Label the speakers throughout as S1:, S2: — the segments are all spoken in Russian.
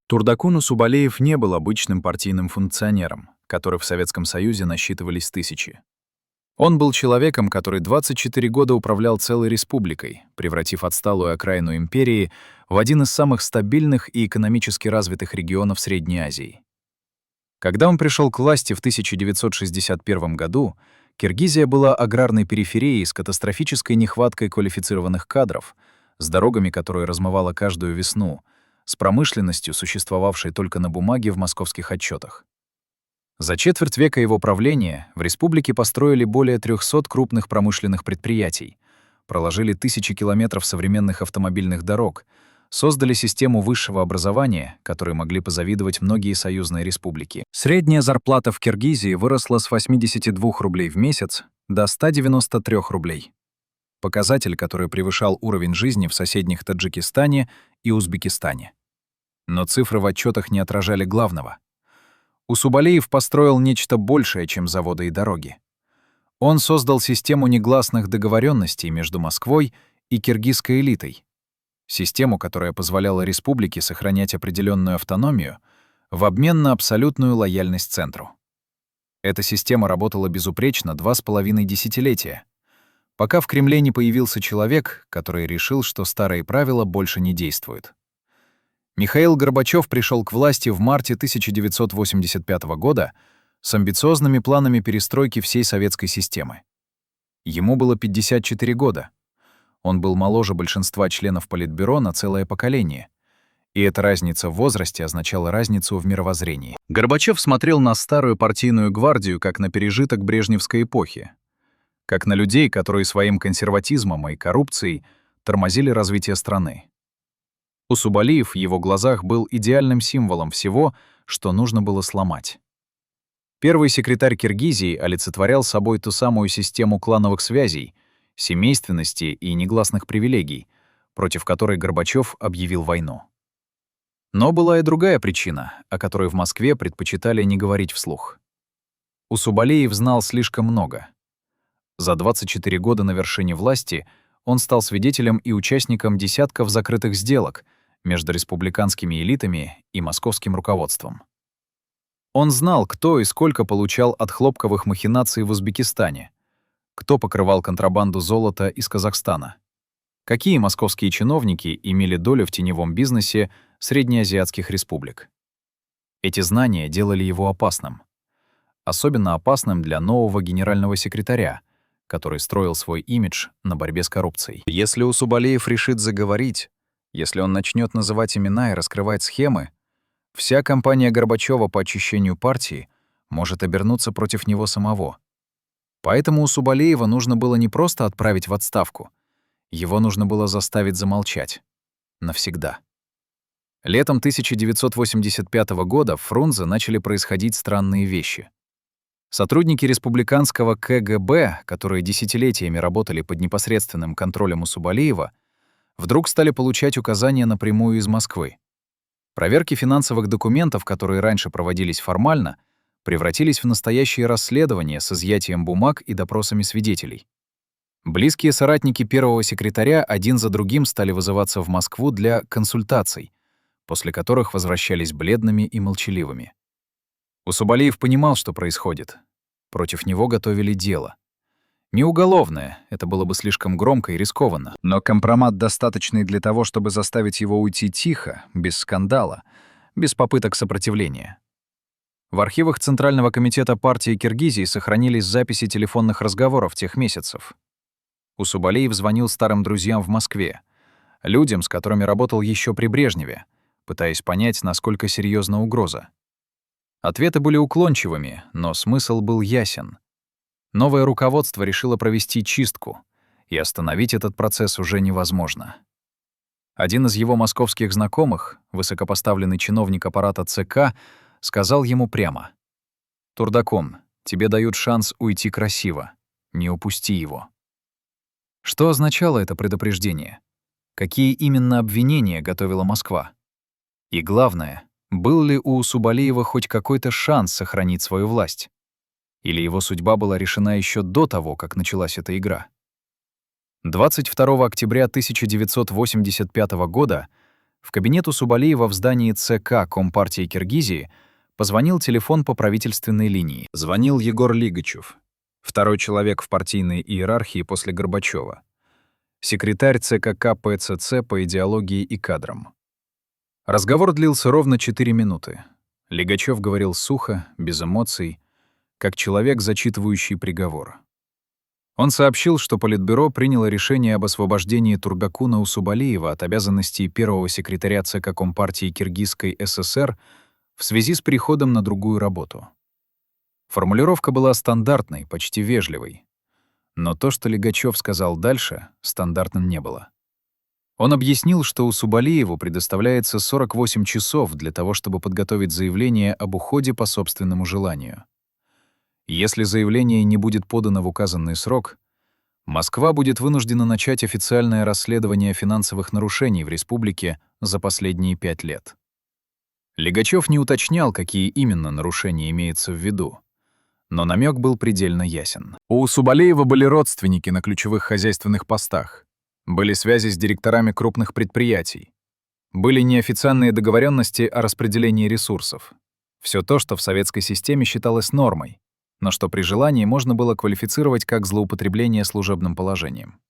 S1: Турдакун Усубалеев не был обычным партийным функционером, которых в Советском Союзе насчитывались тысячи. Он был человеком, который 24 года управлял целой республикой, превратив отсталую окраину империи в один из самых стабильных и экономически развитых регионов Средней Азии. Когда он пришел к власти в 1961 году, Киргизия была аграрной периферией с катастрофической нехваткой квалифицированных кадров, с дорогами, которые размывало каждую весну, с промышленностью, существовавшей только на бумаге в московских отчетах. За четверть века его правления в республике построили более 300 крупных промышленных предприятий, проложили тысячи километров современных автомобильных дорог, создали систему высшего образования, которой могли позавидовать многие союзные республики. Средняя зарплата в Киргизии выросла с 82 рублей в месяц до 193 рублей. Показатель, который превышал уровень жизни в соседних Таджикистане и Узбекистане. Но цифры в отчетах не отражали главного. Усубалеев построил нечто большее, чем заводы и дороги. Он создал систему негласных договоренностей между Москвой и киргизской элитой. Систему, которая позволяла республике сохранять определенную автономию в обмен на абсолютную лояльность центру. Эта система работала безупречно 2,5 десятилетия, пока в Кремле не появился человек, который решил, что старые правила больше не действуют. Михаил Горбачев пришел к власти в марте 1985 года с амбициозными планами перестройки всей советской системы. Ему было 54 года. Он был моложе большинства членов Политбюро на целое поколение. И эта разница в возрасте означала разницу в мировоззрении. Горбачев смотрел на старую партийную гвардию как на пережиток брежневской эпохи, как на людей, которые своим консерватизмом и коррупцией тормозили развитие страны. Усубалиев в его глазах был идеальным символом всего, что нужно было сломать. Первый секретарь Киргизии олицетворял собой ту самую систему клановых связей, семейственности и негласных привилегий, против которой Горбачев объявил войну. Но была и другая причина, о которой в Москве предпочитали не говорить вслух. Усубалеев знал слишком много. За 24 года на вершине власти он стал свидетелем и участником десятков закрытых сделок между республиканскими элитами и московским руководством. Он знал, кто и сколько получал от хлопковых махинаций в Узбекистане, кто покрывал контрабанду золота из Казахстана, какие московские чиновники имели долю в теневом бизнесе среднеазиатских республик. Эти знания делали его опасным. Особенно опасным для нового генерального секретаря, который строил свой имидж на борьбе с коррупцией. Если Усубалеев решит заговорить, если он начнет называть имена и раскрывать схемы, вся кампания Горбачева по очищению партии может обернуться против него самого. Поэтому Усубалеева нужно было не просто отправить в отставку, его нужно было заставить замолчать. Навсегда. Летом 1985 года в Фрунзе начали происходить странные вещи. Сотрудники республиканского КГБ, которые десятилетиями работали под непосредственным контролем Усубалеева, вдруг стали получать указания напрямую из Москвы. Проверки финансовых документов, которые раньше проводились формально, превратились в настоящие расследования с изъятием бумаг и допросами свидетелей. Близкие соратники первого секретаря один за другим стали вызываться в Москву для консультаций, после которых возвращались бледными и молчаливыми. Усубалеев понимал, что происходит. Против него готовили дело. Не уголовное, это было бы слишком громко и рискованно, но компромат, достаточный для того, чтобы заставить его уйти тихо, без скандала, без попыток сопротивления. В архивах Центрального комитета партии Киргизии сохранились записи телефонных разговоров тех месяцев. Усубалеев звонил старым друзьям в Москве, людям, с которыми работал еще при Брежневе, пытаясь понять, насколько серьезна угроза. Ответы были уклончивыми, но смысл был ясен. Новое руководство решило провести чистку, и остановить этот процесс уже невозможно. Один из его московских знакомых, высокопоставленный чиновник аппарата ЦК, сказал ему прямо: «Турдаком, тебе дают шанс уйти красиво, не упусти его». Что означало это предупреждение? Какие именно обвинения готовила Москва? И главное, был ли у Усубалеева хоть какой-то шанс сохранить свою власть? Или его судьба была решена еще до того, как началась эта игра? 22 октября 1985 года В кабинет у Субалиева в здании ЦК Компартии Киргизии позвонил телефон по правительственной линии. Звонил Егор Лигачев, второй человек в партийной иерархии после Горбачева, секретарь ЦК КПЦЦ по идеологии и кадрам. Разговор длился ровно 4 минуты. Лигачев говорил сухо, без эмоций, как человек, зачитывающий приговор. Он сообщил, что Политбюро приняло решение об освобождении Тургакуна Усубалиева от обязанностей первого секретаря ЦК Компартии Киргизской ССР в связи с переходом на другую работу. Формулировка была стандартной, почти вежливой. Но то, что Лигачев сказал дальше, стандартным не было. Он объяснил, что Усубалиеву предоставляется 48 часов для того, чтобы подготовить заявление об уходе по собственному желанию. Если заявление не будет подано в указанный срок, Москва будет вынуждена начать официальное расследование финансовых нарушений в республике за последние 5 лет. Лигачев не уточнял, какие именно нарушения имеются в виду, но намек был предельно ясен. У Усубалиева были родственники на ключевых хозяйственных постах, были связи с директорами крупных предприятий, были неофициальные договоренности о распределении ресурсов. Все то, что в советской системе считалось нормой, но что при желании можно было квалифицировать как злоупотребление служебным положением.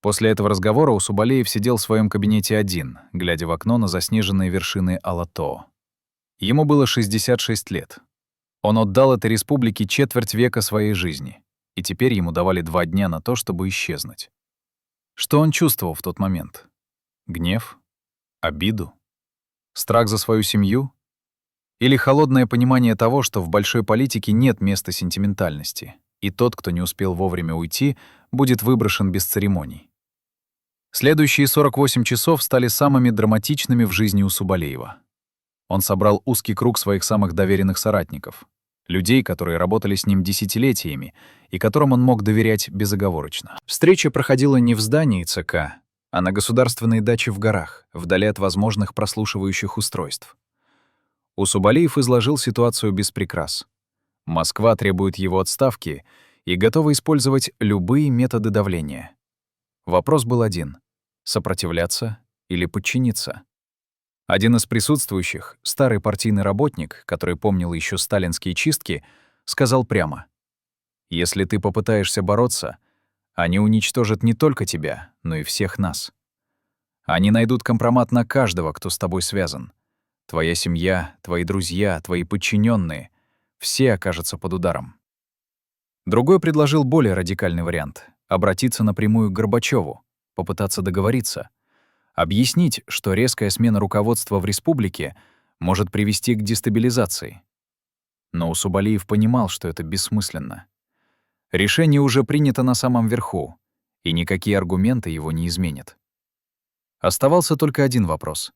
S1: После этого разговора Усубалиев сидел в своем кабинете один, глядя в окно на заснеженные вершины Алатоо. Ему было 66 лет. Он отдал этой республике четверть века своей жизни, и теперь ему давали 2 дня на то, чтобы исчезнуть. Что он чувствовал в тот момент? Гнев? Обиду? Страх за свою семью? Или холодное понимание того, что в большой политике нет места сентиментальности, и тот, кто не успел вовремя уйти, будет выброшен без церемоний. Следующие 48 часов стали самыми драматичными в жизни Усубалиева. Он собрал узкий круг своих самых доверенных соратников, людей, которые работали с ним десятилетиями и которым он мог доверять безоговорочно. Встреча проходила не в здании ЦК, а на государственной даче в горах, вдали от возможных прослушивающих устройств. Усубалиев изложил ситуацию без прикрас. Москва требует его отставки и готова использовать любые методы давления. Вопрос был один — сопротивляться или подчиниться. Один из присутствующих, старый партийный работник, который помнил еще сталинские чистки, сказал прямо: «Если ты попытаешься бороться, они уничтожат не только тебя, но и всех нас. Они найдут компромат на каждого, кто с тобой связан. Твоя семья, твои друзья, твои подчиненные — все окажутся под ударом». Другой предложил более радикальный вариант — обратиться напрямую к Горбачеву, попытаться договориться, объяснить, что резкая смена руководства в республике может привести к дестабилизации. Но Усубалиев понимал, что это бессмысленно. Решение уже принято на самом верху, и никакие аргументы его не изменят. Оставался только один вопрос.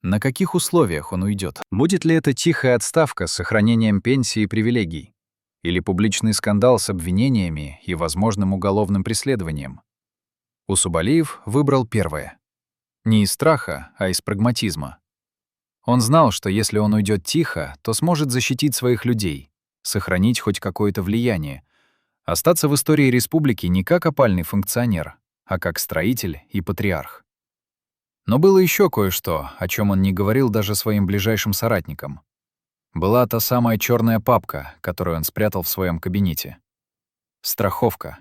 S1: На каких условиях он уйдет? Будет ли это тихая отставка с сохранением пенсии и привилегий? Или публичный скандал с обвинениями и возможным уголовным преследованием? Усубалиев выбрал первое. Не из страха, а из прагматизма. Он знал, что если он уйдет тихо, то сможет защитить своих людей, сохранить хоть какое-то влияние, остаться в истории республики не как опальный функционер, а как строитель и патриарх. Но было еще кое-что, о чем он не говорил даже своим ближайшим соратникам. Была та самая черная папка, которую он спрятал в своем кабинете. Страховка.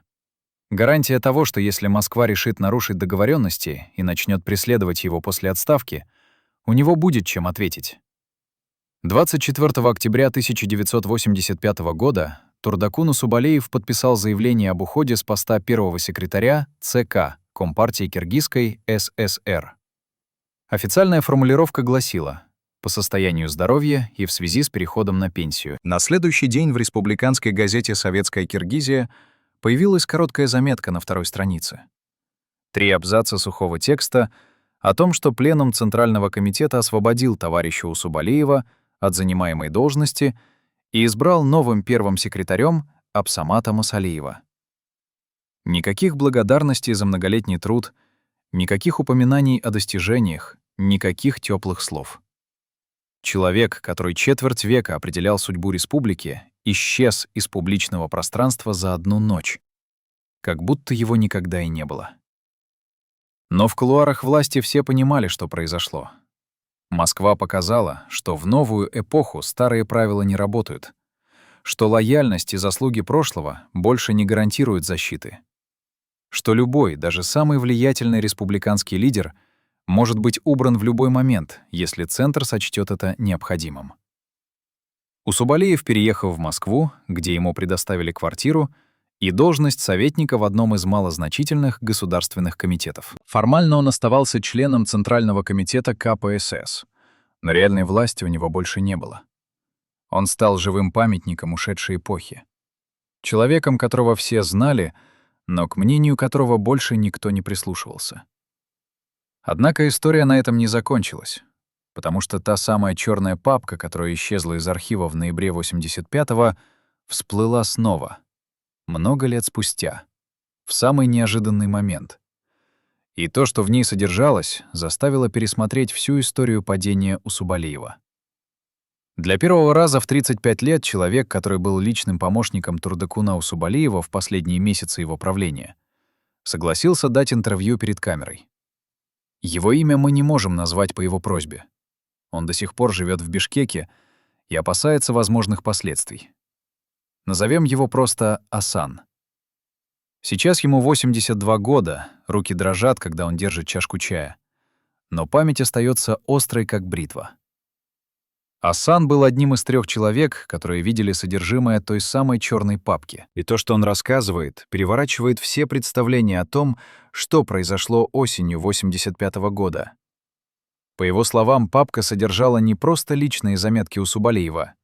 S1: Гарантия того, что если Москва решит нарушить договоренности и начнет преследовать его после отставки, у него будет чем ответить. 24 октября 1985 года Турдакун Усубалиев подписал заявление об уходе с поста первого секретаря ЦК Компартии Киргизской ССР. Официальная формулировка гласила: по состоянию здоровья и в связи с переходом на пенсию. На следующий день в республиканской газете «Советская Киргизия» появилась короткая заметка на 2-й странице. 3 абзаца сухого текста о том, что Пленум Центрального комитета освободил товарища Усубалиева от занимаемой должности и избрал новым первым секретарем Абсамата Мусалиева. Никаких благодарностей за многолетний труд, никаких упоминаний о достижениях, никаких теплых слов. Человек, который четверть века определял судьбу республики, исчез из публичного пространства за одну ночь, как будто его никогда и не было. Но в кулуарах власти все понимали, что произошло. Москва показала, что в новую эпоху старые правила не работают, что лояльность и заслуги прошлого больше не гарантируют защиты, что любой, даже самый влиятельный республиканский лидер может быть убран в любой момент, если Центр сочтет это необходимым. Усубалиев переехал в Москву, где ему предоставили квартиру и должность советника в одном из малозначительных государственных комитетов. Формально он оставался членом Центрального комитета КПСС, но реальной власти у него больше не было. Он стал живым памятником ушедшей эпохи. Человеком, которого все знали, но к мнению которого больше никто не прислушивался. Однако история на этом не закончилась, потому что та самая черная папка, которая исчезла из архива в ноябре 85-го, всплыла снова, много лет спустя, в самый неожиданный момент. И то, что в ней содержалось, заставило пересмотреть всю историю падения Усубалиева. Для первого раза в 35 лет человек, который был личным помощником Турдакуна Усубалиева в последние месяцы его правления, согласился дать интервью перед камерой. Его имя мы не можем назвать по его просьбе. Он до сих пор живет в Бишкеке и опасается возможных последствий. Назовем его просто Асан. Сейчас ему 82 года, руки дрожат, когда он держит чашку чая. Но память остается острой, как бритва. Асан был одним из 3 человек, которые видели содержимое той самой черной папки. И то, что он рассказывает, переворачивает все представления о том, что произошло осенью 85-го года. По его словам, папка содержала не просто личные заметки Усубалиева.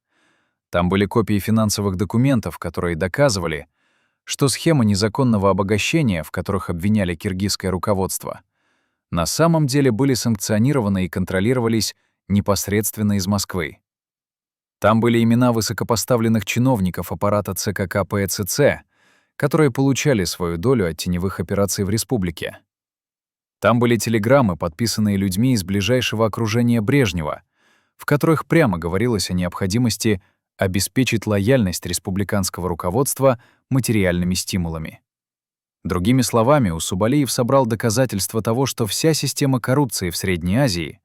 S1: Там были копии финансовых документов, которые доказывали, что схемы незаконного обогащения, в которых обвиняли киргизское руководство, на самом деле были санкционированы и контролировались непосредственно из Москвы. Там были имена высокопоставленных чиновников аппарата ЦК КПЦЦ, которые получали свою долю от теневых операций в республике. Там были телеграммы, подписанные людьми из ближайшего окружения Брежнева, в которых прямо говорилось о необходимости обеспечить лояльность республиканского руководства материальными стимулами. Другими словами, Усубалиев собрал доказательства того, что вся система коррупции в Средней Азии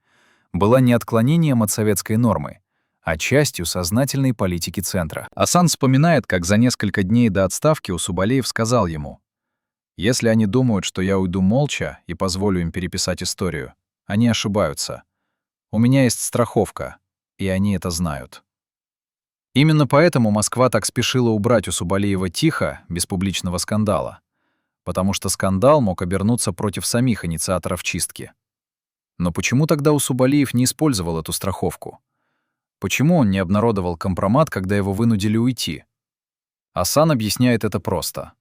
S1: была не отклонением от советской нормы, а частью сознательной политики Центра. Асан вспоминает, как за несколько дней до отставки Усубалиев сказал ему: «Если они думают, что я уйду молча и позволю им переписать историю, они ошибаются. У меня есть страховка, и они это знают». Именно поэтому Москва так спешила убрать Усубалиева тихо, без публичного скандала, потому что скандал мог обернуться против самих инициаторов чистки. Но почему тогда Усубалиев не использовал эту страховку? Почему он не обнародовал компромат, когда его вынудили уйти? Асан объясняет это просто.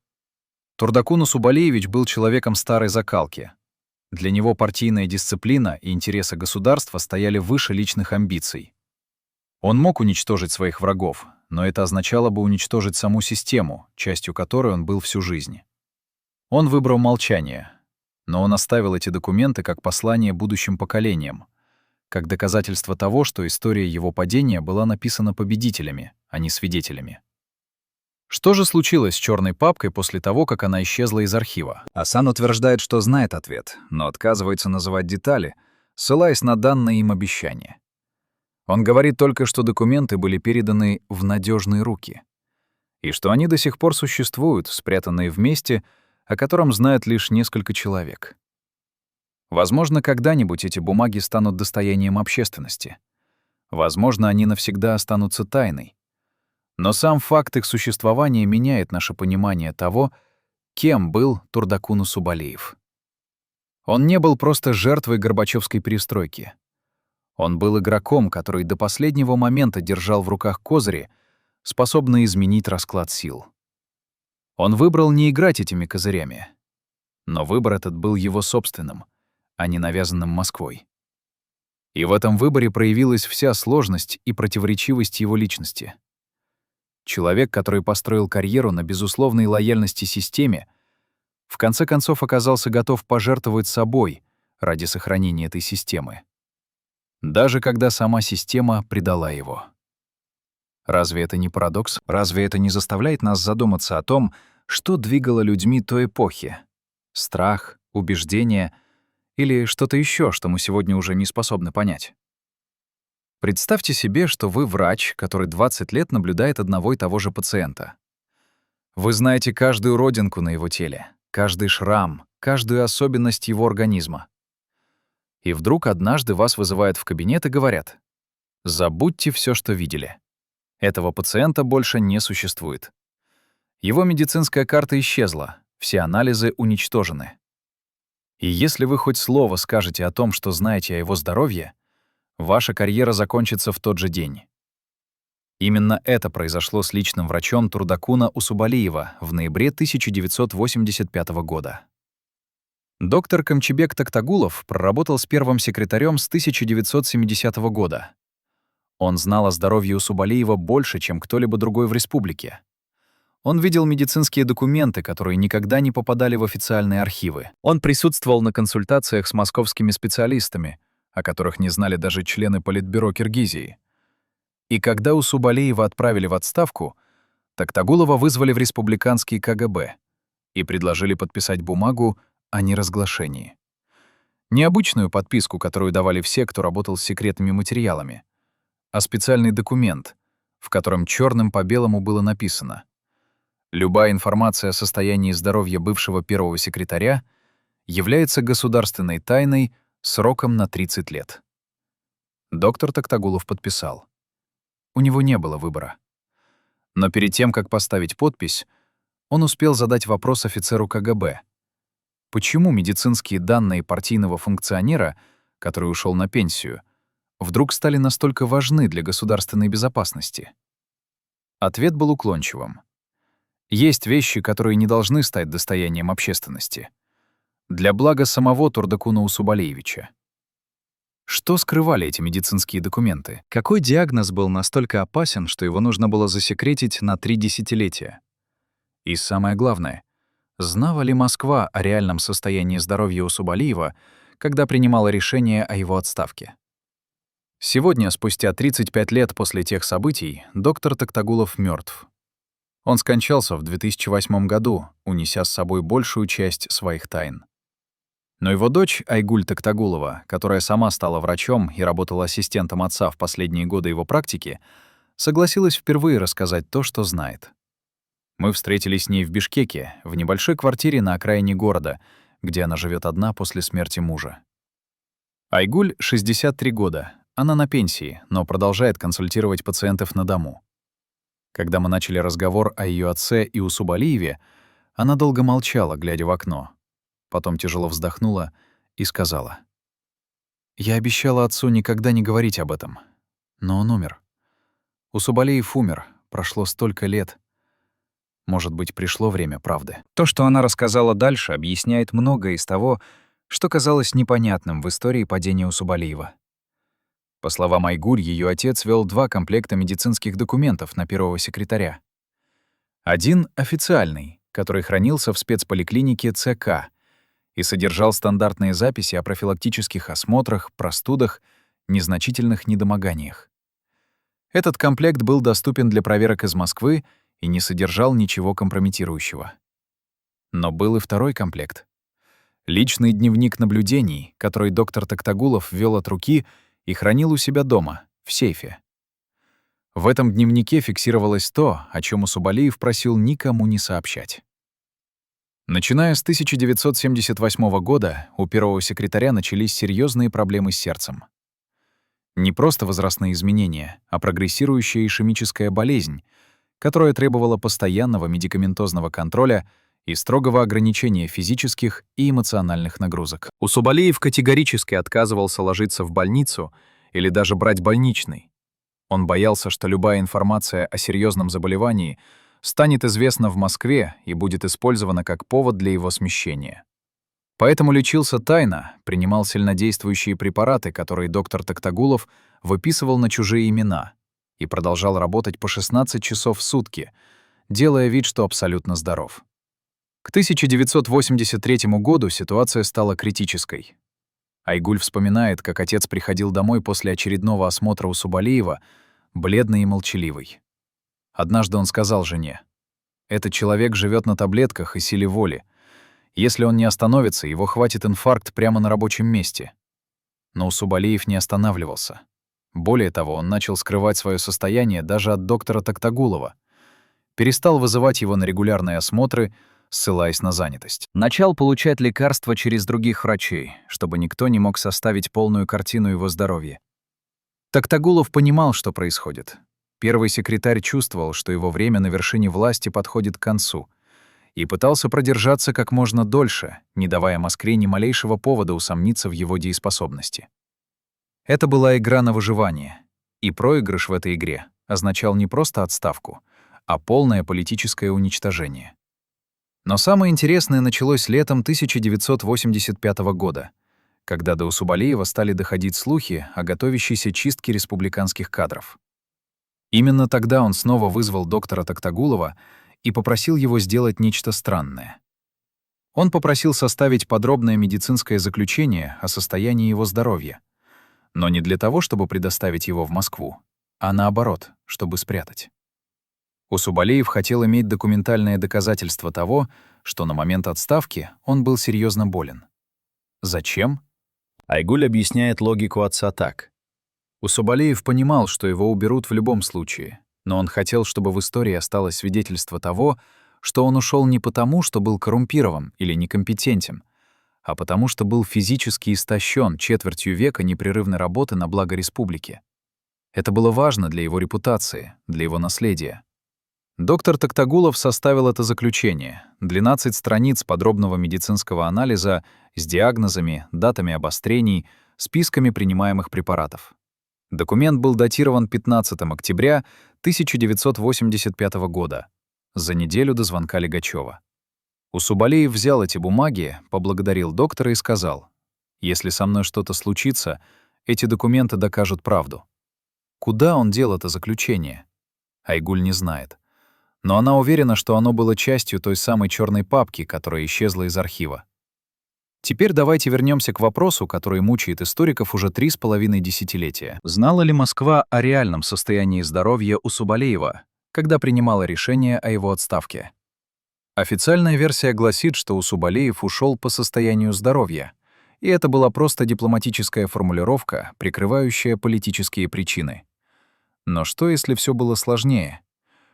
S1: Турдакун Усубалиевич был человеком старой закалки. Для него партийная дисциплина и интересы государства стояли выше личных амбиций. Он мог уничтожить своих врагов, но это означало бы уничтожить саму систему, частью которой он был всю жизнь. Он выбрал молчание, но он оставил эти документы как послание будущим поколениям, как доказательство того, что история его падения была написана победителями, а не свидетелями. Что же случилось с черной папкой после того, как она исчезла из архива? Асан утверждает, что знает ответ, но отказывается называть детали, ссылаясь на данные им обещания. Он говорит только, что документы были переданы в надежные руки, и что они до сих пор существуют, спрятанные в месте, о котором знают лишь несколько человек. Возможно, когда-нибудь эти бумаги станут достоянием общественности. Возможно, они навсегда останутся тайной. Но сам факт их существования меняет наше понимание того, кем был Турдакун Усубалиев. Он не был просто жертвой Горбачевской перестройки. Он был игроком, который до последнего момента держал в руках козыри, способные изменить расклад сил. Он выбрал не играть этими козырями. Но выбор этот был его собственным, а не навязанным Москвой. И в этом выборе проявилась вся сложность и противоречивость его личности. Человек, который построил карьеру на безусловной лояльности системе, в конце концов оказался готов пожертвовать собой ради сохранения этой системы. Даже когда сама система предала его. Разве это не парадокс? Разве это не заставляет нас задуматься о том, что двигало людьми той эпохи? Страх, убеждение или что-то еще, что мы сегодня уже не способны понять? Представьте себе, что вы врач, который 20 лет наблюдает одного и того же пациента. Вы знаете каждую родинку на его теле, каждый шрам, каждую особенность его организма. И вдруг однажды вас вызывают в кабинет и говорят: забудьте все, что видели. Этого пациента больше не существует. Его медицинская карта исчезла, все анализы уничтожены. И если вы хоть слово скажете о том, что знаете о его здоровье, ваша карьера закончится в тот же день. Именно это произошло с личным врачом Турдакуна Усубалиева в ноябре 1985 года. Доктор Камчибек Токтагулов проработал с первым секретарем с 1970 года. Он знал о здоровье Усубалиева больше, чем кто-либо другой в республике. Он видел медицинские документы, которые никогда не попадали в официальные архивы. Он присутствовал на консультациях с московскими специалистами, о которых не знали даже члены Политбюро Киргизии. И когда Усубалиева отправили в отставку, Токтагулова вызвали в республиканский КГБ и предложили подписать бумагу о неразглашении. Необычную подписку, которую давали все, кто работал с секретными материалами, а специальный документ, в котором черным по белому было написано: любая информация о состоянии здоровья бывшего первого секретаря является государственной тайной сроком на 30 лет. Доктор Токтагулов подписал. У него не было выбора. Но перед тем, как поставить подпись, он успел задать вопрос офицеру КГБ. Почему медицинские данные партийного функционера, который ушел на пенсию, вдруг стали настолько важны для государственной безопасности? Ответ был уклончивым. Есть вещи, которые не должны стать достоянием общественности. Для блага самого Турдакуна Усубалиевича. Что скрывали эти медицинские документы? Какой диагноз был настолько опасен, что его нужно было засекретить на 3 десятилетия? И самое главное, знала ли Москва о реальном состоянии здоровья Усубалиева, когда принимала решение о его отставке? Сегодня, спустя 35 лет после тех событий, доктор Токтагулов мертв. Он скончался в 2008 году, унеся с собой большую часть своих тайн. Но его дочь Айгуль Токтагулова, которая сама стала врачом и работала ассистентом отца в последние годы его практики, согласилась впервые рассказать то, что знает. Мы встретились с ней в Бишкеке, в небольшой квартире на окраине города, где она живет одна после смерти мужа. Айгуль — 63 года. Она на пенсии, но продолжает консультировать пациентов на дому. Когда мы начали разговор о ее отце и Усубалиеве, она долго молчала, глядя в окно. Потом тяжело вздохнула и сказала: «Я обещала отцу никогда не говорить об этом. Но он умер. Усубалиев умер. Прошло столько лет. Может быть, пришло время правды». То, что она рассказала дальше, объясняет многое из того, что казалось непонятным в истории падения Усубалиева. По словам Айгуль, ее отец вел 2 комплекта медицинских документов на первого секретаря. Один — официальный, который хранился в спецполиклинике ЦК и содержал стандартные записи о профилактических осмотрах, простудах, незначительных недомоганиях. Этот комплект был доступен для проверок из Москвы и не содержал ничего компрометирующего. Но был и второй комплект. Личный дневник наблюдений, который доктор Токтагулов вел от руки и хранил у себя дома, в сейфе. В этом дневнике фиксировалось то, о чем Усубалиев просил никому не сообщать. Начиная с 1978 года у первого секретаря начались серьезные проблемы с сердцем. Не просто возрастные изменения, а прогрессирующая ишемическая болезнь, которая требовала постоянного медикаментозного контроля и строгого ограничения физических и эмоциональных нагрузок. Усубалиев категорически отказывался ложиться в больницу или даже брать больничный. Он боялся, что любая информация о серьезном заболевании станет известна в Москве и будет использована как повод для его смещения. Поэтому лечился тайно, принимал сильнодействующие препараты, которые доктор Токтагулов выписывал на чужие имена, и продолжал работать по 16 часов в сутки, делая вид, что абсолютно здоров. К 1983 году ситуация стала критической. Айгуль вспоминает, как отец приходил домой после очередного осмотра Усубалиева, бледный и молчаливый. Однажды он сказал жене: «Этот человек живет на таблетках и силе воли. Если он не остановится, его хватит инфаркт прямо на рабочем месте». Но Усубалиев не останавливался. Более того, он начал скрывать свое состояние даже от доктора Токтагулова, перестал вызывать его на регулярные осмотры, ссылаясь на занятость. Начал получать лекарства через других врачей, чтобы никто не мог составить полную картину его здоровья. Токтагулов понимал, что происходит. Первый секретарь чувствовал, что его время на вершине власти подходит к концу, и пытался продержаться как можно дольше, не давая Москве ни малейшего повода усомниться в его дееспособности. Это была игра на выживание, и проигрыш в этой игре означал не просто отставку, а полное политическое уничтожение. Но самое интересное началось летом 1985 года, когда до Усубалиева стали доходить слухи о готовящейся чистке республиканских кадров. Именно тогда он снова вызвал доктора Токтагулова и попросил его сделать нечто странное. Он попросил составить подробное медицинское заключение о состоянии его здоровья, но не для того, чтобы предоставить его в Москву, а наоборот, чтобы спрятать. Усубалиев хотел иметь документальное доказательство того, что на момент отставки он был серьезно болен. Зачем? Айгуль объясняет логику отца так. Усубалиев понимал, что его уберут в любом случае, но он хотел, чтобы в истории осталось свидетельство того, что он ушел не потому, что был коррумпирован или некомпетентен, а потому что был физически истощен четвертью века непрерывной работы на благо республики. Это было важно для его репутации, для его наследия. Доктор Токтагулов составил это заключение, 12 страниц подробного медицинского анализа с диагнозами, датами обострений, списками принимаемых препаратов. Документ был датирован 15 октября 1985 года, за неделю до звонка Лигачёва. Усубалиев взял эти бумаги, поблагодарил доктора и сказал: «Если со мной что-то случится, эти документы докажут правду». Куда он дел это заключение? Айгуль не знает. Но она уверена, что оно было частью той самой черной папки, которая исчезла из архива. Теперь давайте вернемся к вопросу, который мучает историков уже 3,5 десятилетия. Знала ли Москва о реальном состоянии здоровья Усубалиева, когда принимала решение о его отставке? Официальная версия гласит, что Усубалиев ушел по состоянию здоровья, и это была просто дипломатическая формулировка, прикрывающая политические причины. Но что, если все было сложнее?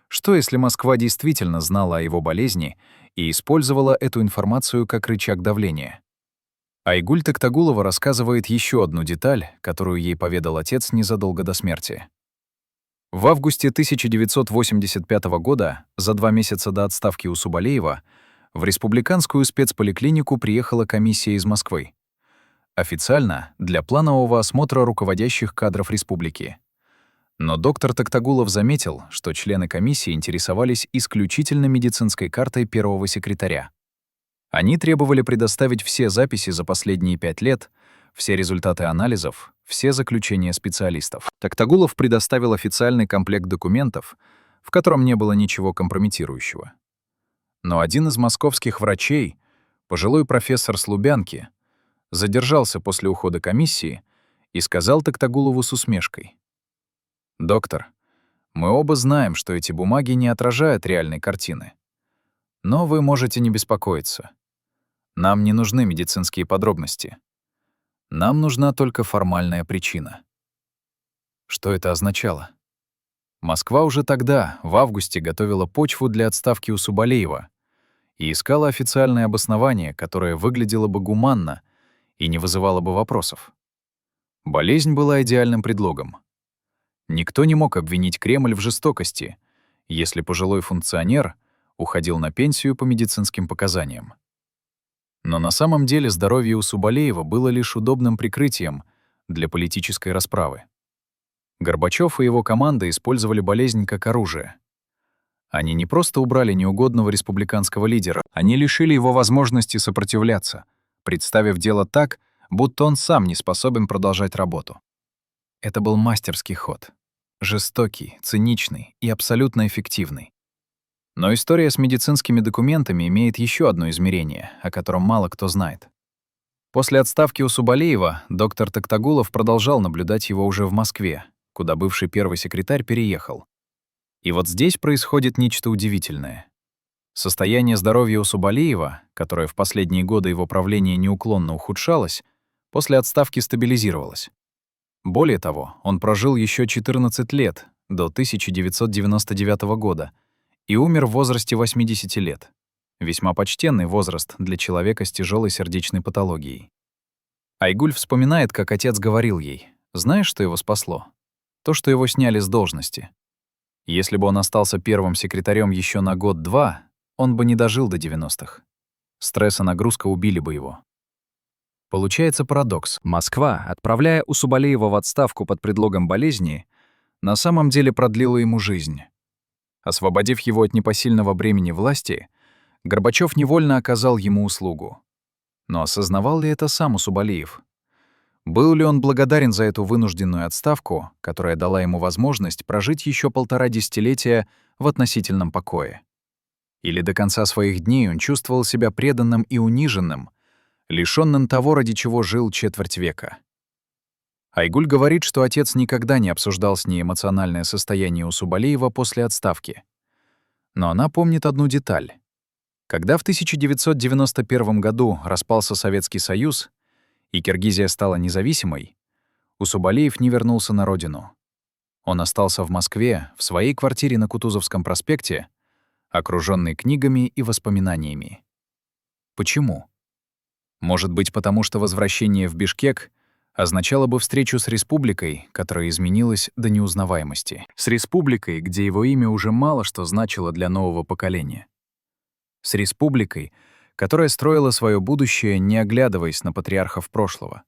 S1: Что, если Москва действительно знала о его болезни и использовала эту информацию как рычаг давления? Айгуль Токтагулова рассказывает еще одну деталь, которую ей поведал отец незадолго до смерти. В августе 1985 года, за 2 месяца до отставки Усубалиева, в республиканскую спецполиклинику приехала комиссия из Москвы. Официально для планового осмотра руководящих кадров республики. Но доктор Токтагулов заметил, что члены комиссии интересовались исключительно медицинской картой первого секретаря. Они требовали предоставить все записи за последние 5 лет, все результаты анализов, все заключения специалистов. Токтагулов предоставил официальный комплект документов, в котором не было ничего компрометирующего. Но один из московских врачей, пожилой профессор с Лубянки, задержался после ухода комиссии и сказал Токтагулову с усмешкой: «Доктор, мы оба знаем, что эти бумаги не отражают реальной картины. Но вы можете не беспокоиться. Нам не нужны медицинские подробности. Нам нужна только формальная причина». Что это означало? Москва уже тогда, в августе, готовила почву для отставки Усубалиева и искала официальное обоснование, которое выглядело бы гуманно и не вызывало бы вопросов. Болезнь была идеальным предлогом. Никто не мог обвинить Кремль в жестокости, если пожилой функционер уходил на пенсию по медицинским показаниям. Но на самом деле здоровье Усубалиева было лишь удобным прикрытием для политической расправы. Горбачев и его команда использовали болезнь как оружие. Они не просто убрали неугодного республиканского лидера, они лишили его возможности сопротивляться, представив дело так, будто он сам не способен продолжать работу. Это был мастерский ход. Жестокий, циничный и абсолютно эффективный. Но история с медицинскими документами имеет еще одно измерение, о котором мало кто знает. После отставки Усубалиева доктор Токтагулов продолжал наблюдать его уже в Москве, куда бывший первый секретарь переехал. И вот здесь происходит нечто удивительное. Состояние здоровья Усубалиева, которое в последние годы его правления неуклонно ухудшалось, после отставки стабилизировалось. Более того, он прожил еще 14 лет, до 1999 года, и умер в возрасте 80 лет. Весьма почтенный возраст для человека с тяжелой сердечной патологией. Айгуль вспоминает, как отец говорил ей: «Знаешь, что его спасло? То, что его сняли с должности. Если бы он остался первым секретарем еще на год-два, он бы не дожил до 90-х. Стресс и нагрузка убили бы его». Получается парадокс. Москва, отправляя Усубалиева в отставку под предлогом болезни, на самом деле продлила ему жизнь. Освободив его от непосильного бремени власти, Горбачев невольно оказал ему услугу. Но осознавал ли это сам Усубалиев? Был ли он благодарен за эту вынужденную отставку, которая дала ему возможность прожить еще 1,5 десятилетия в относительном покое? Или до конца своих дней он чувствовал себя преданным и униженным, лишённым того, ради чего жил четверть века? Айгуль говорит, что отец никогда не обсуждал с ней эмоциональное состояние Усубалиева после отставки. Но она помнит одну деталь. Когда в 1991 году распался Советский Союз и Киргизия стала независимой, Усубалиев не вернулся на родину. Он остался в Москве, в своей квартире на Кутузовском проспекте, окружённый книгами и воспоминаниями. Почему? Может быть, потому что возвращение в Бишкек означало бы встречу с республикой, которая изменилась до неузнаваемости. С республикой, где его имя уже мало что значило для нового поколения. С республикой, которая строила своё будущее, не оглядываясь на патриархов прошлого.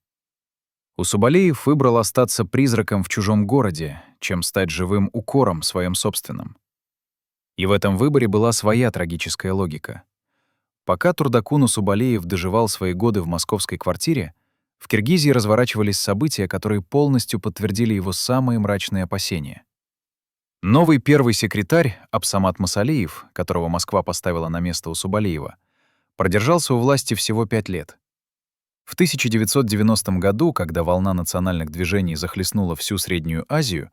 S1: Усубалиев выбрал остаться призраком в чужом городе, чем стать живым укором своим собственным. И в этом выборе была своя трагическая логика. Пока Турдакун Усубалиев доживал свои годы в московской квартире, в Киргизии разворачивались события, которые полностью подтвердили его самые мрачные опасения. Новый первый секретарь, Абсамат Масалиев, которого Москва поставила на место Усубалиева, продержался у власти всего 5 лет. В 1990 году, когда волна национальных движений захлестнула всю Среднюю Азию,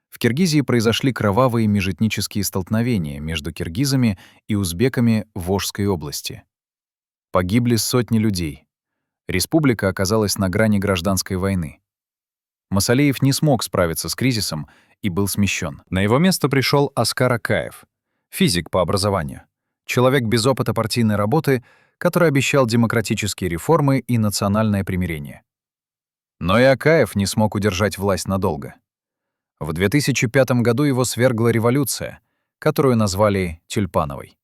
S1: в Киргизии произошли кровавые межэтнические столкновения между киргизами и узбеками в Волжской области. Погибли сотни людей. Республика оказалась на грани гражданской войны. Масалиев не смог справиться с кризисом и был смещен. На его место пришел Оскар Акаев, физик по образованию, человек без опыта партийной работы, который обещал демократические реформы и национальное примирение. Но и Акаев не смог удержать власть надолго. В 2005 году его свергла революция, которую назвали Тюльпановой.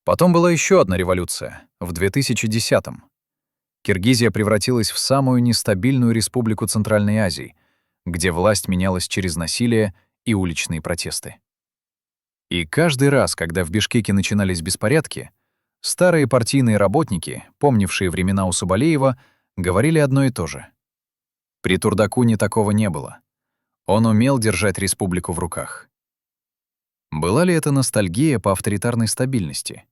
S1: Потом была еще одна революция, в 2010-м. Киргизия превратилась в самую нестабильную республику Центральной Азии, где власть менялась через насилие и уличные протесты. И каждый раз, когда в Бишкеке начинались беспорядки, старые партийные работники, помнившие времена Усубалиева, говорили одно и то же. При Турдакуне такого не было. Он умел держать республику в руках. Была ли это ностальгия по авторитарной стабильности?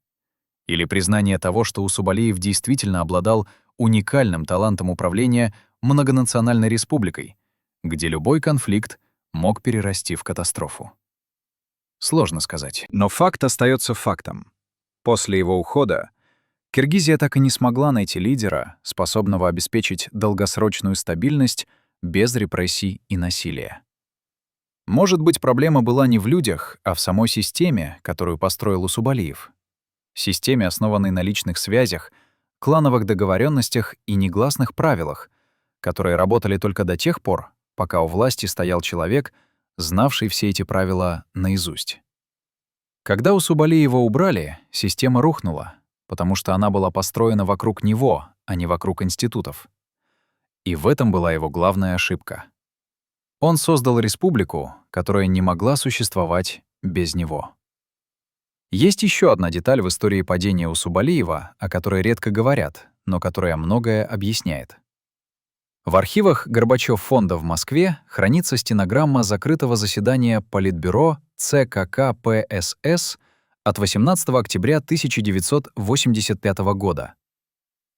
S1: Или признание того, что Усубалиев действительно обладал уникальным талантом управления многонациональной республикой, где любой конфликт мог перерасти в катастрофу? Сложно сказать. Но факт остается фактом. После его ухода Киргизия так и не смогла найти лидера, способного обеспечить долгосрочную стабильность без репрессий и насилия. Может быть, проблема была не в людях, а в самой системе, которую построил Усубалиев. Системе, основанной на личных связях, клановых договоренностях и негласных правилах, которые работали только до тех пор, пока у власти стоял человек, знавший все эти правила наизусть. Когда Усубалиева убрали, система рухнула, потому что она была построена вокруг него, а не вокруг институтов. И в этом была его главная ошибка. Он создал республику, которая не могла существовать без него. Есть еще одна деталь в истории падения Усубалиева, о которой редко говорят, но которая многое объясняет. В архивах Горбачев-фонда в Москве хранится стенограмма закрытого заседания Политбюро ЦК КПСС от 18 октября 1985 года.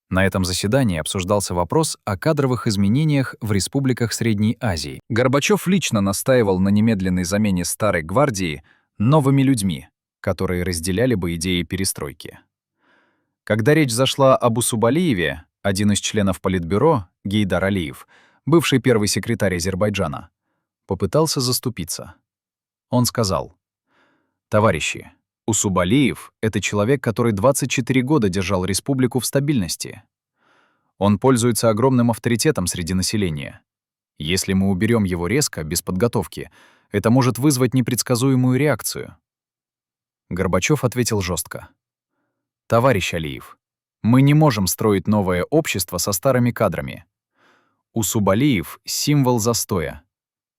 S1: На этом заседании обсуждался вопрос о кадровых изменениях в республиках Средней Азии. Горбачев лично настаивал на немедленной замене старой гвардии новыми людьми, которые разделяли бы идеи перестройки. Когда речь зашла об Усубалиеве, один из членов Политбюро, Гейдар Алиев, бывший первый секретарь Азербайджана, попытался заступиться. Он сказал: «Товарищи, Усубалиев — это человек, который 24 года держал республику в стабильности. Он пользуется огромным авторитетом среди населения. Если мы уберем его резко, без подготовки, это может вызвать непредсказуемую реакцию». Горбачев ответил жестко: «Товарищ Алиев, мы не можем строить новое общество со старыми кадрами. Усубалиев — символ застоя.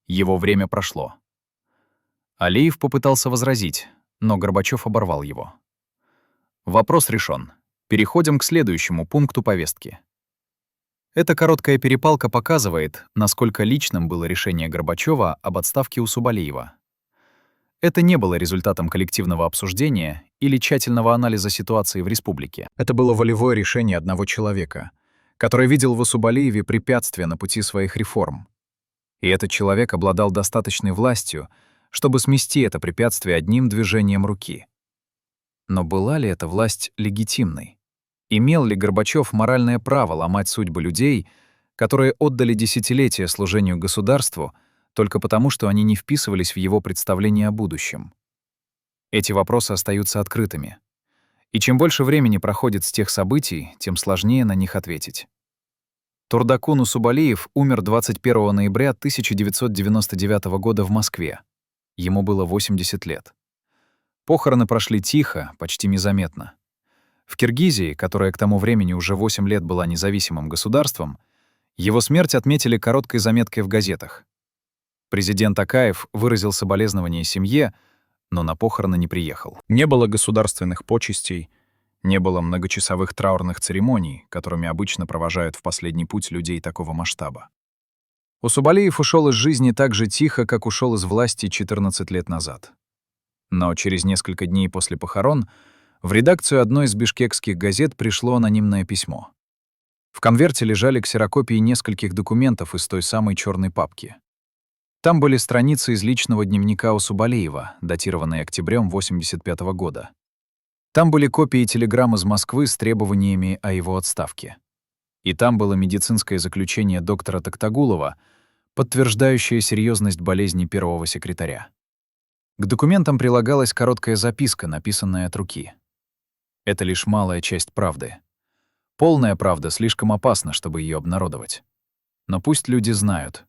S1: Его время прошло». Алиев попытался возразить, но Горбачев оборвал его. «Вопрос решен. Переходим к следующему пункту повестки». Эта короткая перепалка показывает, насколько личным было решение Горбачева об отставке Усубалиева. Это не было результатом коллективного обсуждения или тщательного анализа ситуации в республике. Это было волевое решение одного человека, который видел в Усубалиеве препятствие на пути своих реформ. И этот человек обладал достаточной властью, чтобы смести это препятствие одним движением руки. Но была ли эта власть легитимной? Имел ли Горбачев моральное право ломать судьбы людей, которые отдали десятилетия служению государству только потому, что они не вписывались в его представление о будущем? Эти вопросы остаются открытыми. И чем больше времени проходит с тех событий, тем сложнее на них ответить. Турдакун Усубалиев умер 21 ноября 1999 года в Москве. Ему было 80 лет. Похороны прошли тихо, почти незаметно. В Киргизии, которая к тому времени уже 8 лет была независимым государством, его смерть отметили короткой заметкой в газетах. Президент Акаев выразил соболезнования семье, но на похороны не приехал. Не было государственных почестей, не было многочасовых траурных церемоний, которыми обычно провожают в последний путь людей такого масштаба. Усубалиев ушел из жизни так же тихо, как ушел из власти 14 лет назад. Но через несколько дней после похорон в редакцию одной из бишкекских газет пришло анонимное письмо. В конверте лежали ксерокопии нескольких документов из той самой черной папки. Там были страницы из личного дневника Усубалиева, датированные октябрем 1985 года. Там были копии телеграмм из Москвы с требованиями о его отставке. И там было медицинское заключение доктора Токтагулова, подтверждающее серьезность болезни первого секретаря. К документам прилагалась короткая записка, написанная от руки. Это лишь малая часть правды. Полная правда слишком опасна, чтобы ее обнародовать. Но пусть люди знают.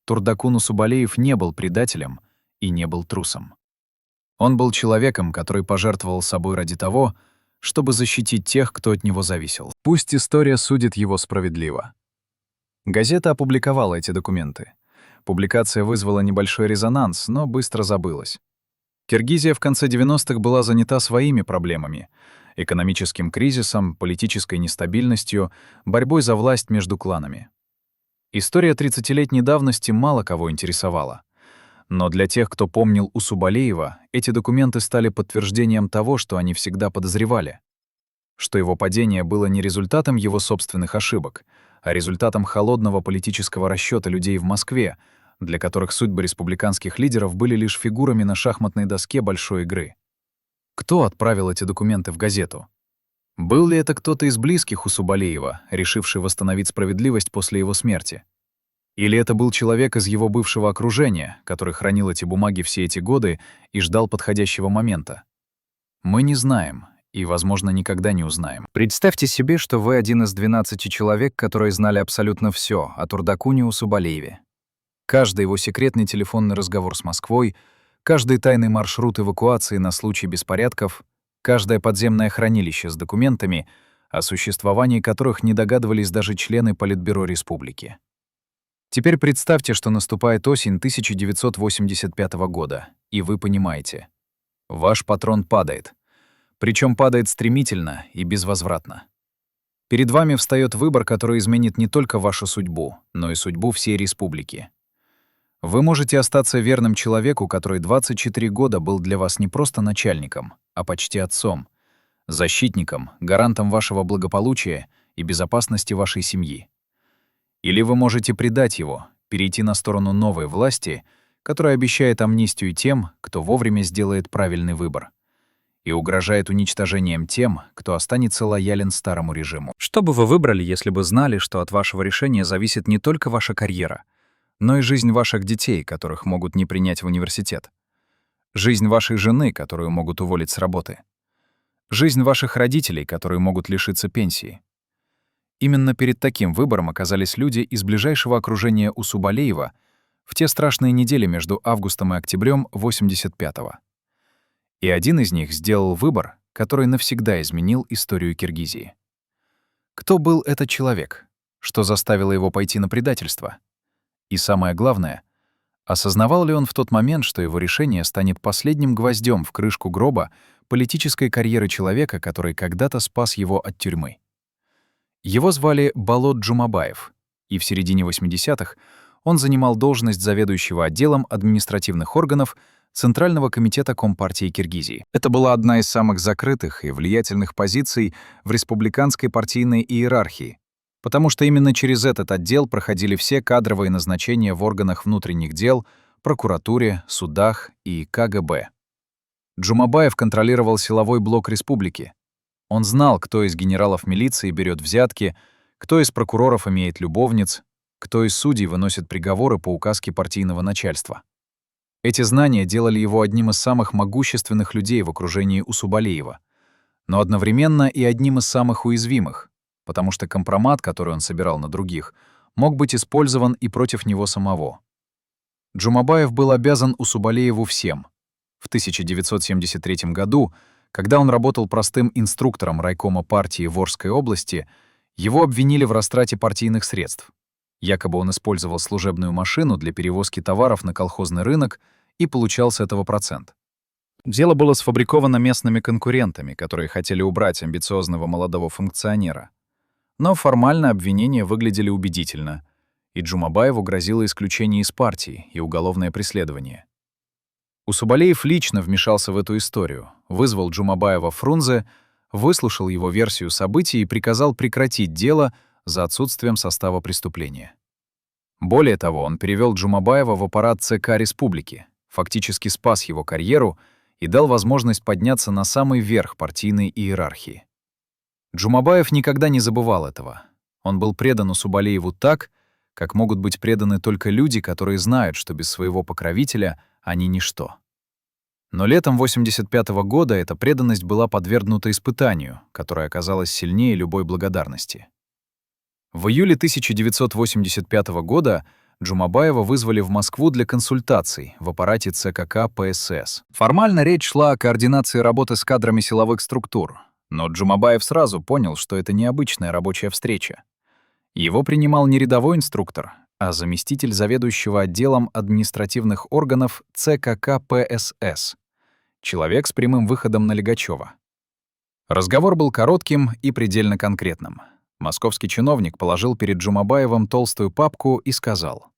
S1: Турдакун Усубалиев не был предателем и не был трусом. Он был человеком, который пожертвовал собой ради того, чтобы защитить тех, кто от него зависел. Пусть история судит его справедливо. Газета опубликовала эти документы. Публикация вызвала небольшой резонанс, но быстро забылась. Киргизия в конце 90-х была занята своими проблемами — экономическим кризисом, политической нестабильностью, борьбой за власть между кланами. История 30-летней давности мало кого интересовала. Но для тех, кто помнил Усубалиева, эти документы стали подтверждением того, что они всегда подозревали. Что его падение было не результатом его собственных ошибок, а результатом холодного политического расчёта людей в Москве, для которых судьбы республиканских лидеров были лишь фигурами на шахматной доске большой игры. Кто отправил эти документы в газету? Был ли это кто-то из близких Усубалиева, решивший восстановить справедливость после его смерти? Или это был человек из его бывшего окружения, который хранил эти бумаги все эти годы и ждал подходящего момента? Мы не знаем и, возможно, никогда не узнаем. Представьте себе, что вы один из 12 человек, которые знали абсолютно всё о Турдакуне Усубалиеве. Каждый его секретный телефонный разговор с Москвой, каждый тайный маршрут эвакуации на случай беспорядков, каждое подземное хранилище с документами, о существовании которых не догадывались даже члены Политбюро Республики. Теперь представьте, что наступает осень 1985 года, и вы понимаете. Ваш патрон падает. Причем падает стремительно и безвозвратно. Перед вами встает выбор, который изменит не только вашу судьбу, но и судьбу всей республики. Вы можете остаться верным человеку, который 24 года был для вас не просто начальником, а почти отцом, защитником, гарантом вашего благополучия и безопасности вашей семьи. Или вы можете предать его, перейти на сторону новой власти, которая обещает амнистию тем, кто вовремя сделает правильный выбор. и угрожает уничтожением тем, кто останется лоялен старому режиму.
S2: Что бы вы выбрали, если бы знали, что от вашего решения зависит не только ваша карьера, но и жизнь ваших детей, которых могут не принять в университет? Жизнь вашей жены, которую могут уволить с работы? Жизнь ваших родителей, которые могут лишиться пенсии? Именно перед таким выбором оказались люди из ближайшего окружения Усубалеева в те страшные недели между августом и октябрем 85-го. И один из них сделал выбор, который навсегда изменил историю Киргизии. Кто был этот человек? Что заставило его пойти на предательство? И самое главное, осознавал ли он в тот момент, что его решение станет последним гвоздем в крышку гроба политической карьеры человека, который когда-то спас его от тюрьмы? Его звали Болот Джумабаев, и в середине 80-х он занимал должность заведующего отделом административных органов Центрального комитета Компартии Киргизии. Это была одна из самых закрытых и влиятельных позиций в республиканской партийной иерархии, потому что именно через этот отдел проходили все кадровые назначения в органах внутренних дел, прокуратуре, судах и КГБ. Джумабаев контролировал силовой блок республики. Он знал, кто из генералов милиции берет взятки, кто из прокуроров имеет любовниц, кто из судей выносит приговоры по указке партийного начальства. Эти знания делали его одним из самых могущественных людей в окружении Усубалеева, но одновременно и одним из самых уязвимых, потому что компромат, который он собирал на других, мог быть использован и против него самого. Джумабаев был обязан Усубалееву всем. В 1973 году, когда он работал простым инструктором райкома партии в Орской области, его обвинили в растрате партийных средств. Якобы он использовал служебную машину для перевозки товаров на колхозный рынок и получал с этого процент. Дело было сфабриковано местными конкурентами, которые хотели убрать амбициозного молодого функционера. Но формально обвинения выглядели убедительно, и Джумабаеву грозило исключение из партии и уголовное преследование. Усубалеев лично вмешался в эту историю, вызвал Джумабаева Фрунзе, выслушал его версию событий и приказал прекратить дело за отсутствием состава преступления. Более того, он перевел Джумабаева в аппарат ЦК Республики, фактически спас его карьеру и дал возможность подняться на самый верх партийной иерархии. Джумабаев никогда не забывал этого. Он был предан Усубалееву так, как могут быть преданы только люди, которые знают, что без своего покровителя они ничто. Но летом 85-го года эта преданность была подвергнута испытанию, которое оказалось сильнее любой благодарности. В июле 1985 года Джумабаева вызвали в Москву для консультаций в аппарате ЦКК ПСС. Формально речь шла о координации работы с кадрами силовых структур, но Джумабаев сразу понял, что это необычная рабочая встреча. Его принимал не рядовой инструктор, а заместитель заведующего отделом административных органов ЦКК ПСС, человек с прямым выходом на Лигачёва. Разговор был коротким и предельно конкретным. Московский чиновник положил перед Джумабаевым толстую папку и сказал: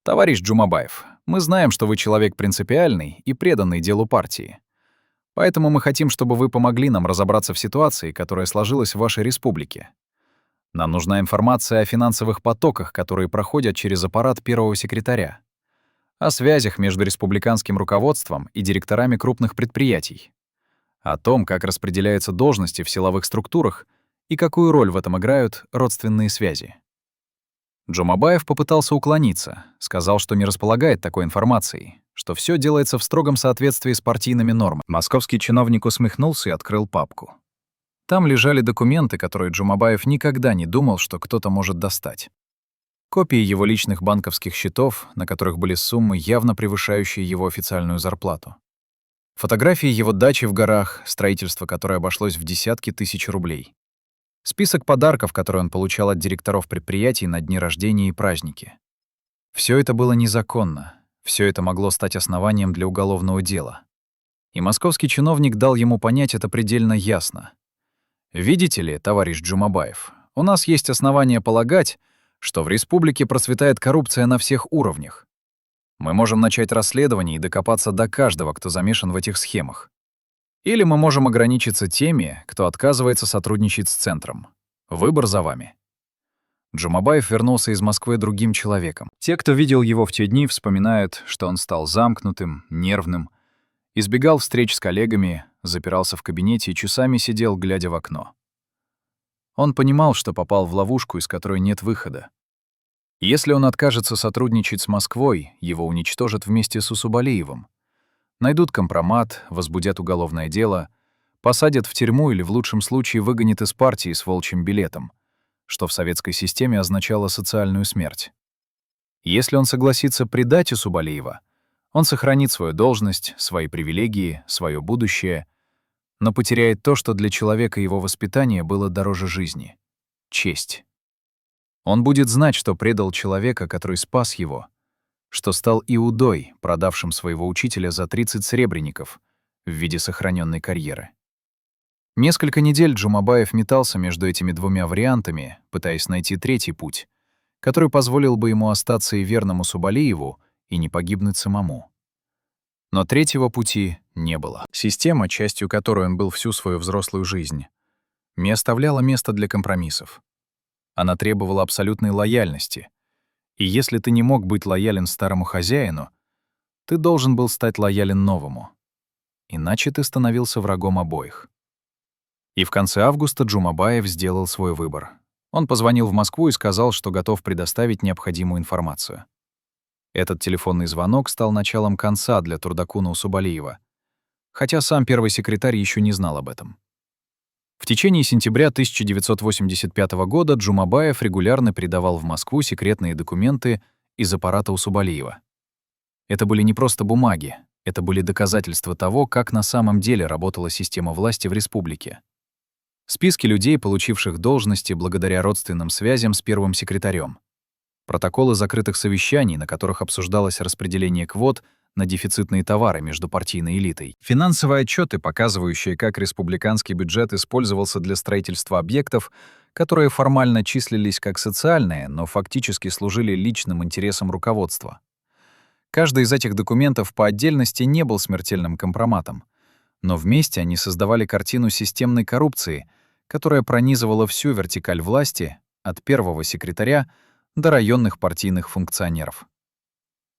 S2: «Товарищ Джумабаев, мы знаем, что вы человек принципиальный и преданный делу партии. Поэтому мы хотим, чтобы вы помогли нам разобраться в ситуации, которая сложилась в вашей республике. Нам нужна информация о финансовых потоках, которые проходят через аппарат первого секретаря, о связях между республиканским руководством и директорами крупных предприятий, о том, как распределяются должности в силовых структурах и какую роль в этом играют родственные связи». Джумабаев попытался уклониться, сказал, что не располагает такой информацией, что все делается в строгом соответствии с партийными нормами. Московский чиновник усмехнулся и открыл папку. Там лежали документы, которые Джумабаев никогда не думал, что кто-то может достать. Копии его личных банковских счетов, на которых были суммы, явно превышающие его официальную зарплату. Фотографии его дачи в горах, строительство которой обошлось в десятки тысяч рублей. Список подарков, которые он получал от директоров предприятий на дни рождения и праздники. Все это было незаконно, все это могло стать основанием для уголовного дела. И московский чиновник дал ему понять это предельно ясно. «Видите ли, товарищ Джумабаев, у нас есть основания полагать, что в республике процветает коррупция на всех уровнях. Мы можем начать расследование и докопаться до каждого, кто замешан в этих схемах. Или мы можем ограничиться теми, кто отказывается сотрудничать с Центром. Выбор за вами». Джумабаев вернулся из Москвы другим человеком. Те, кто видел его в те дни, вспоминают, что он стал замкнутым, нервным, избегал встреч с коллегами,
S1: запирался в кабинете и часами сидел, глядя в окно. Он понимал, что попал в ловушку, из которой нет выхода. Если он откажется сотрудничать с Москвой, его уничтожат вместе с Усубалиевым. Найдут компромат, возбудят уголовное дело, посадят в тюрьму или в лучшем случае выгонят из партии с волчьим билетом, что в советской системе означало социальную смерть. Если он согласится предать Усубалиева, он сохранит свою должность, свои привилегии, свое будущее, но потеряет то, что для человека его воспитания было дороже жизни — честь. Он будет знать, что предал человека, который спас его, что стал Иудой, продавшим своего учителя за 30 сребреников в виде сохраненной карьеры. Несколько недель Джумабаев метался между этими двумя вариантами, пытаясь найти третий путь, который позволил бы ему остаться и верному Усубалиеву, и не погибнуть самому. Но третьего пути не было. Система, частью которой он был всю свою взрослую жизнь, не оставляла места для компромиссов. Она требовала абсолютной лояльности. И если ты не мог быть лоялен старому хозяину, ты должен был стать лоялен новому. Иначе ты становился врагом обоих. И в конце августа Джумабаев сделал свой выбор. Он позвонил в Москву и сказал, что готов предоставить необходимую информацию. Этот телефонный звонок стал началом конца для Турдакуна Усубалиева, хотя сам первый секретарь еще не знал об этом. В течение сентября 1985 года Джумабаев регулярно передавал в Москву секретные документы из аппарата Усубалиева. Это были не просто бумаги, это были доказательства того, как на самом деле работала система власти в республике. Списки людей, получивших должности благодаря родственным связям с первым секретарем. Протоколы закрытых совещаний, на которых обсуждалось распределение квот на дефицитные товары между партийной элитой. Финансовые отчеты, показывающие, как республиканский бюджет использовался для строительства объектов, которые формально числились как социальные, но фактически служили личным интересам руководства. Каждый из этих документов по отдельности не был смертельным компроматом, но вместе они создавали картину системной коррупции, которая пронизывала всю вертикаль власти от первого секретаря до районных партийных функционеров.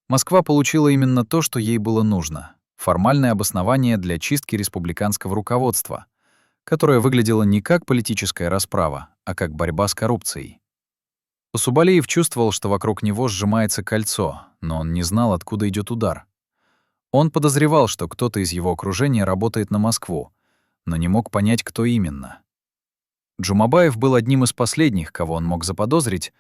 S1: Москва получила именно то, что ей было нужно — формальное обоснование для чистки республиканского руководства, которое выглядело не как политическая расправа, а как борьба с коррупцией. Усубалиев чувствовал, что вокруг него сжимается кольцо, но он не знал, откуда идет удар. Он подозревал, что кто-то из его окружения работает на Москву, но не мог понять, кто именно. Джумабаев был одним из последних, кого он мог заподозрить,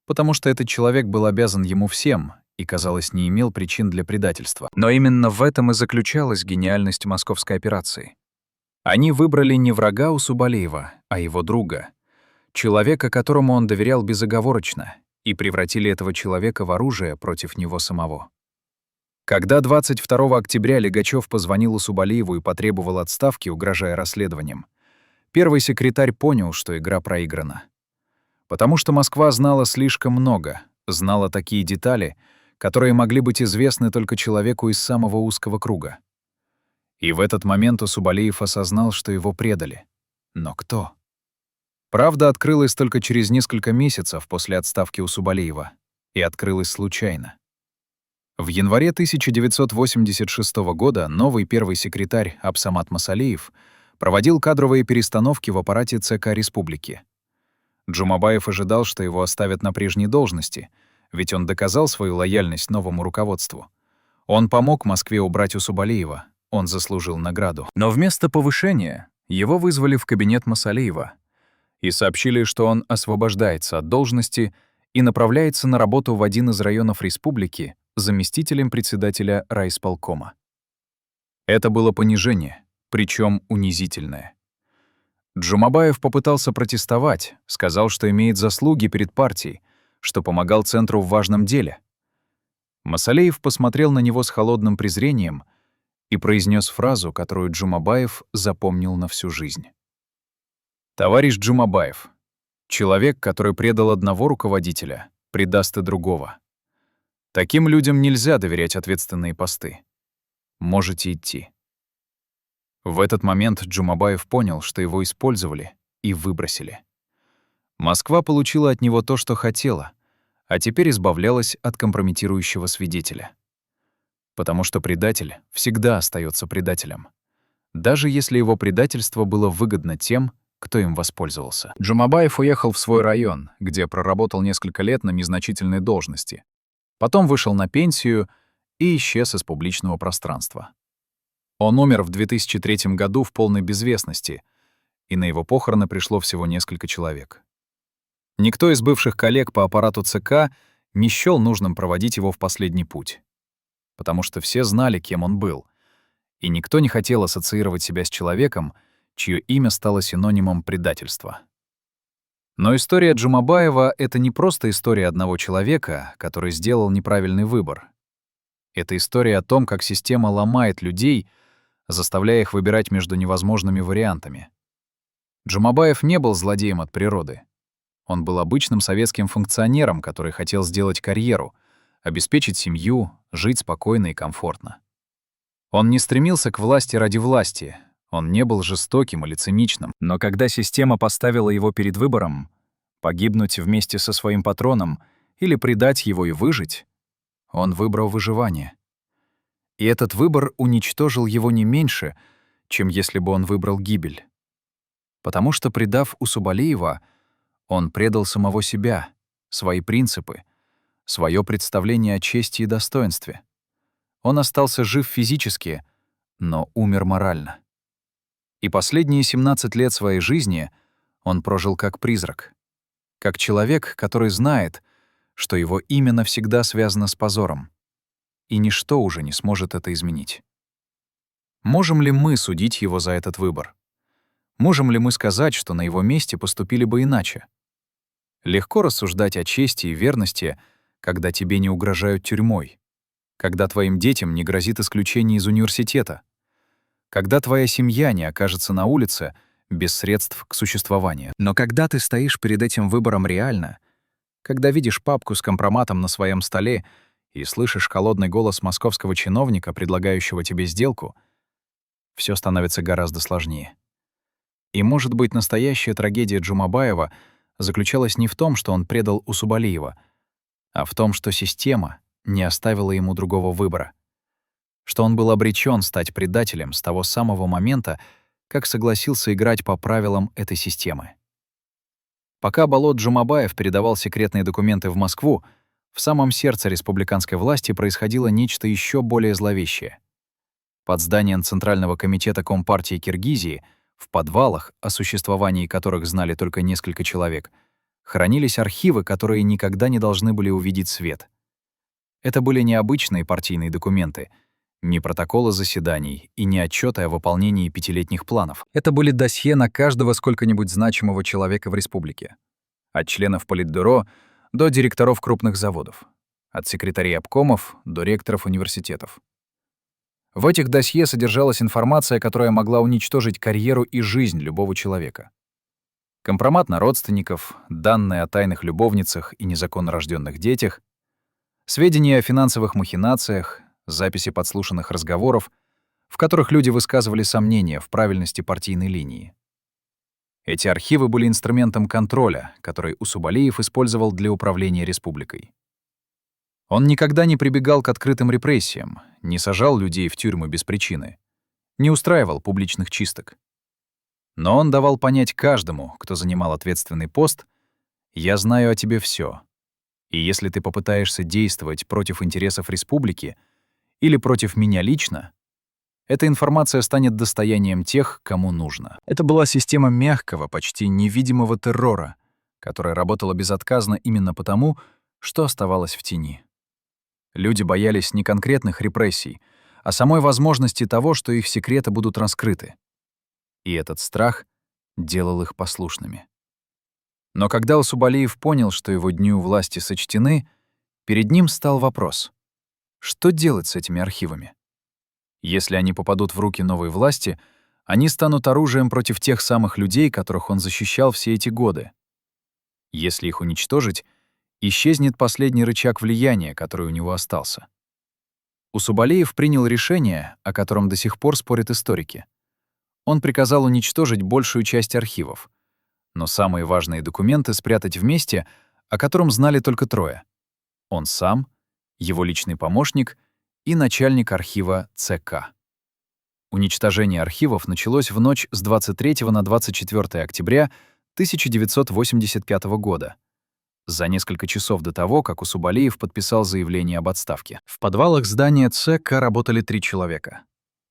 S1: потому что этот человек был обязан ему всем и, казалось, не имел причин для предательства. Но именно в этом и заключалась гениальность московской операции. Они выбрали не врага Усубалиева, а его друга, человека, которому он доверял безоговорочно, и превратили этого человека в оружие против него самого. Когда 22 октября Легачев позвонил Усубалиеву и потребовал отставки, угрожая расследованием, первый секретарь понял, что игра проиграна. Потому что Москва знала слишком много, знала такие детали, которые могли быть известны только человеку из самого узкого круга. И в этот момент Усубалиев осознал, что его предали. Но кто? Правда открылась только через несколько месяцев после отставки Усубалиева, и открылась случайно. В январе 1986 года новый первый секретарь Абсамат Масалиев проводил кадровые перестановки в аппарате ЦК Республики. Джумабаев ожидал, что его оставят на прежней должности, ведь он доказал свою лояльность новому руководству. Он помог Москве убрать Усубалиева, он заслужил награду. Но вместо повышения его вызвали в кабинет Масалиева и сообщили, что он освобождается от должности и направляется на работу в один из районов республики заместителем председателя райисполкома. Это было понижение, причем унизительное. Джумабаев попытался протестовать, сказал, что имеет заслуги перед партией, что помогал центру в важном деле. Масалиев посмотрел на него с холодным презрением и произнес фразу, которую Джумабаев запомнил на всю жизнь. «Товарищ Джумабаев, человек, который предал одного руководителя, предаст и другого. Таким людям нельзя доверять ответственные посты. Можете идти». В этот момент Джумабаев понял, что его использовали и выбросили. Москва получила от него то, что хотела, а теперь избавлялась от компрометирующего свидетеля. Потому что предатель всегда остается предателем, даже если его предательство было выгодно тем, кто им воспользовался.
S2: Джумабаев уехал в свой район, где проработал несколько лет на незначительной должности. Потом вышел на пенсию и исчез из публичного пространства. Он умер в 2003 году в полной безвестности, и на его похороны пришло всего несколько человек. Никто из бывших коллег по аппарату ЦК не счёл нужным проводить его в последний путь, потому что все знали, кем он был, и никто не хотел ассоциировать себя с человеком, чье имя стало синонимом предательства. Но история Джумабаева — это не просто история одного человека, который сделал неправильный выбор. Это история о том, как система ломает людей, заставляя их выбирать между невозможными вариантами. Джумабаев не был злодеем от природы. Он был обычным советским функционером, который хотел сделать карьеру, обеспечить семью, жить спокойно и комфортно. Он не стремился к власти ради власти, он не был жестоким или циничным. Но когда система поставила его перед выбором — погибнуть вместе со своим патроном или предать его и выжить, он выбрал выживание. И этот выбор уничтожил его не меньше, чем если бы он выбрал гибель. Потому что, предав Усубалиева, он предал самого себя, свои принципы, свое представление о чести и достоинстве. Он остался жив физически, но умер морально. И последние 17 лет своей жизни он прожил как призрак, как человек, который знает, что его имя навсегда связано с позором, и ничто уже не сможет это изменить. Можем ли мы судить его за этот выбор? Можем ли мы сказать, что на его месте поступили бы иначе? Легко рассуждать о чести и верности, когда тебе не угрожают тюрьмой, когда твоим детям не грозит исключение из университета, когда твоя семья не окажется на улице без средств к существованию. Но когда ты стоишь перед этим выбором реально, когда видишь папку с компроматом на своем столе и слышишь холодный голос московского чиновника, предлагающего тебе сделку, все становится гораздо сложнее. И, может быть, настоящая трагедия Джумабаева заключалась не в том, что он предал Усубалиева, а в том, что система не оставила ему другого выбора, что он был обречён стать предателем с того самого момента, как согласился играть по правилам этой системы. Пока Болот Джумабаев передавал секретные документы в Москву, в самом сердце республиканской власти происходило нечто ещё более зловещее. Под зданием Центрального комитета Компартии Киргизии, в подвалах, о существовании которых знали только несколько человек, хранились архивы, которые никогда не должны были увидеть свет. Это были не обычные партийные документы, не протоколы заседаний и не отчёты о выполнении пятилетних планов. Это были досье на каждого сколько-нибудь значимого человека в республике. От членов Политбюро до директоров крупных заводов. От секретарей обкомов до ректоров университетов. В этих досье содержалась информация, которая могла уничтожить карьеру и жизнь любого человека. Компромат на родственников, данные о тайных любовницах и незаконно рождённых детях, сведения о финансовых махинациях, записи подслушанных разговоров, в которых люди высказывали сомнения в правильности партийной линии. Эти архивы были инструментом контроля, который Усубалиев использовал для управления республикой. Он никогда не прибегал к открытым репрессиям, не сажал людей в тюрьмы без причины, не устраивал публичных чисток. Но он давал понять каждому, кто занимал ответственный пост: «Я знаю о тебе всё. И если ты попытаешься действовать против интересов республики или против меня лично, эта информация станет достоянием тех, кому нужно». Это была система мягкого, почти невидимого террора, которая работала безотказно именно потому, что оставалась в тени. Люди боялись не конкретных репрессий, а самой возможности того, что их секреты будут раскрыты. И этот страх делал их послушными. Но когда Усубалиев понял, что его дни у власти сочтены, перед ним стал вопрос: что делать с этими архивами? Если они попадут в руки новой власти, они станут оружием против тех самых людей, которых он защищал все эти годы. Если их уничтожить, исчезнет последний рычаг влияния, который у него остался. Усубалиев принял решение, о котором до сих пор спорят историки. Он приказал уничтожить большую часть архивов, но самые важные документы спрятать в месте, о котором знали только трое: он сам, его личный помощник и начальник архива ЦК.
S1: Уничтожение архивов началось в ночь с 23 на 24 октября 1985 года, за несколько часов до того, как Усубалиев подписал заявление об отставке. В подвалах здания ЦК работали 3 человека.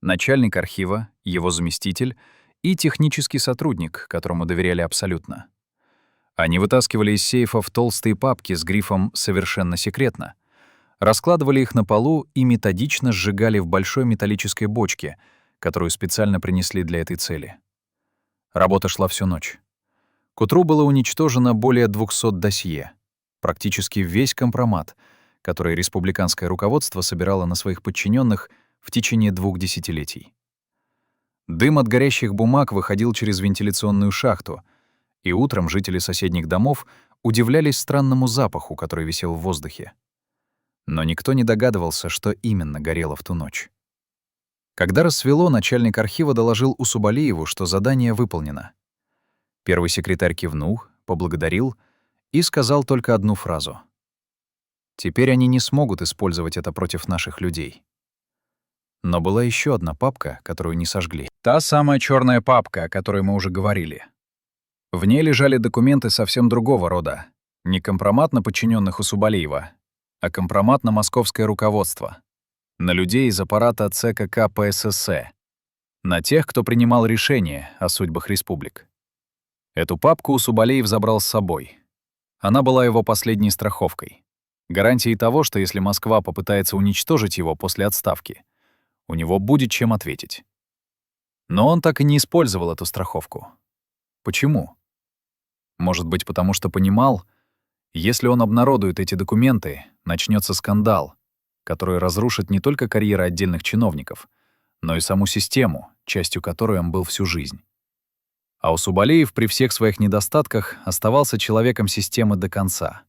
S1: Начальник архива, его заместитель и технический сотрудник, которому доверяли абсолютно. Они вытаскивали из сейфов толстые папки с грифом «Совершенно секретно», раскладывали их на полу и методично сжигали в большой металлической бочке, которую специально принесли для этой цели. Работа шла всю ночь. К утру было уничтожено более 200 досье, практически весь компромат, который республиканское руководство собирало на своих подчиненных в течение 2 десятилетий. Дым от горящих бумаг выходил через вентиляционную шахту, и утром жители соседних домов удивлялись странному запаху, который висел в воздухе. Но никто не догадывался, что именно горело в ту ночь. Когда рассвело, начальник архива доложил Усубалиеву, что задание выполнено. Первый секретарь кивнул, поблагодарил и сказал только одну фразу. «Теперь они не смогут использовать это против наших людей». Но была еще одна папка, которую не сожгли. Та самая черная папка, о которой мы уже говорили. В ней лежали документы совсем другого рода. Не компромат на подчиненных Усубалиева, а компромат на московское руководство. На людей из аппарата ЦКК ПСС, на тех, кто принимал решения о судьбах республик. Эту папку Усубалиев забрал с собой. Она была его последней страховкой, гарантией того, что если Москва попытается уничтожить его после отставки, у него будет чем ответить. Но он так и не использовал эту страховку. Почему? Может быть, потому что понимал, если он обнародует эти документы, начнется скандал, который разрушит не только карьеры отдельных чиновников, но и саму систему, частью которой он был всю жизнь. А Усубалиев при всех своих недостатках оставался человеком системы до конца.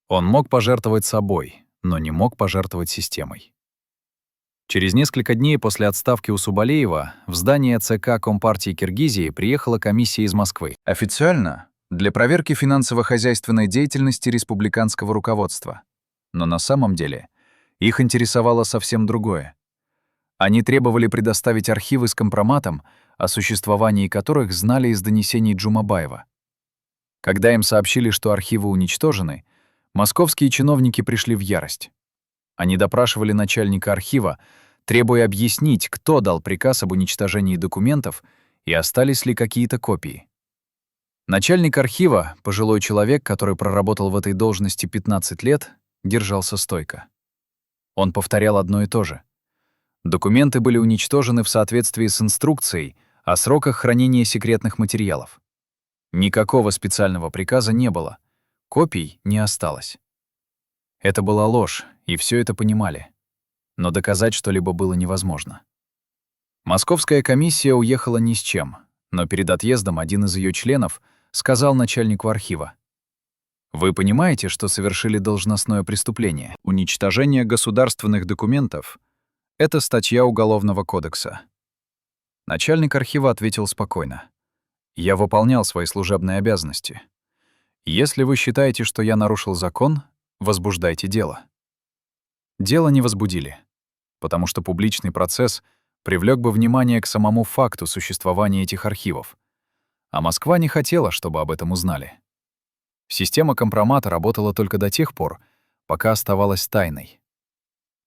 S1: Он мог пожертвовать собой, но не мог пожертвовать системой. Через несколько дней после отставки Усубалиева в здание ЦК Компартии Киргизии приехала комиссия из Москвы. Официально для проверки финансово-хозяйственной деятельности республиканского руководства. Но на самом деле их интересовало совсем другое. Они требовали предоставить архивы с компроматом, о существовании которых знали из донесений Джумабаева. Когда им сообщили, что архивы уничтожены, московские чиновники пришли в ярость. Они допрашивали начальника архива, требуя объяснить, кто дал приказ об уничтожении документов и остались ли какие-то копии. Начальник архива, пожилой человек, который проработал в этой должности 15 лет, держался стойко. Он повторял одно и то же. Документы были уничтожены в соответствии с инструкцией о сроках хранения секретных материалов. Никакого специального приказа не было, копий не осталось. Это была ложь, и все это понимали. Но доказать что-либо было невозможно. Московская комиссия уехала ни с чем, но перед отъездом один из ее членов сказал начальнику архива: «Вы понимаете, что совершили должностное преступление? Уничтожение государственных документов — это статья Уголовного кодекса». Начальник архива ответил спокойно: «Я выполнял свои служебные обязанности. Если вы считаете, что я нарушил закон, возбуждайте дело». Дело не возбудили, потому что публичный процесс привлек бы внимание к самому факту существования этих архивов, а Москва не хотела, чтобы об этом узнали. Система компромата работала только до тех пор, пока оставалась тайной.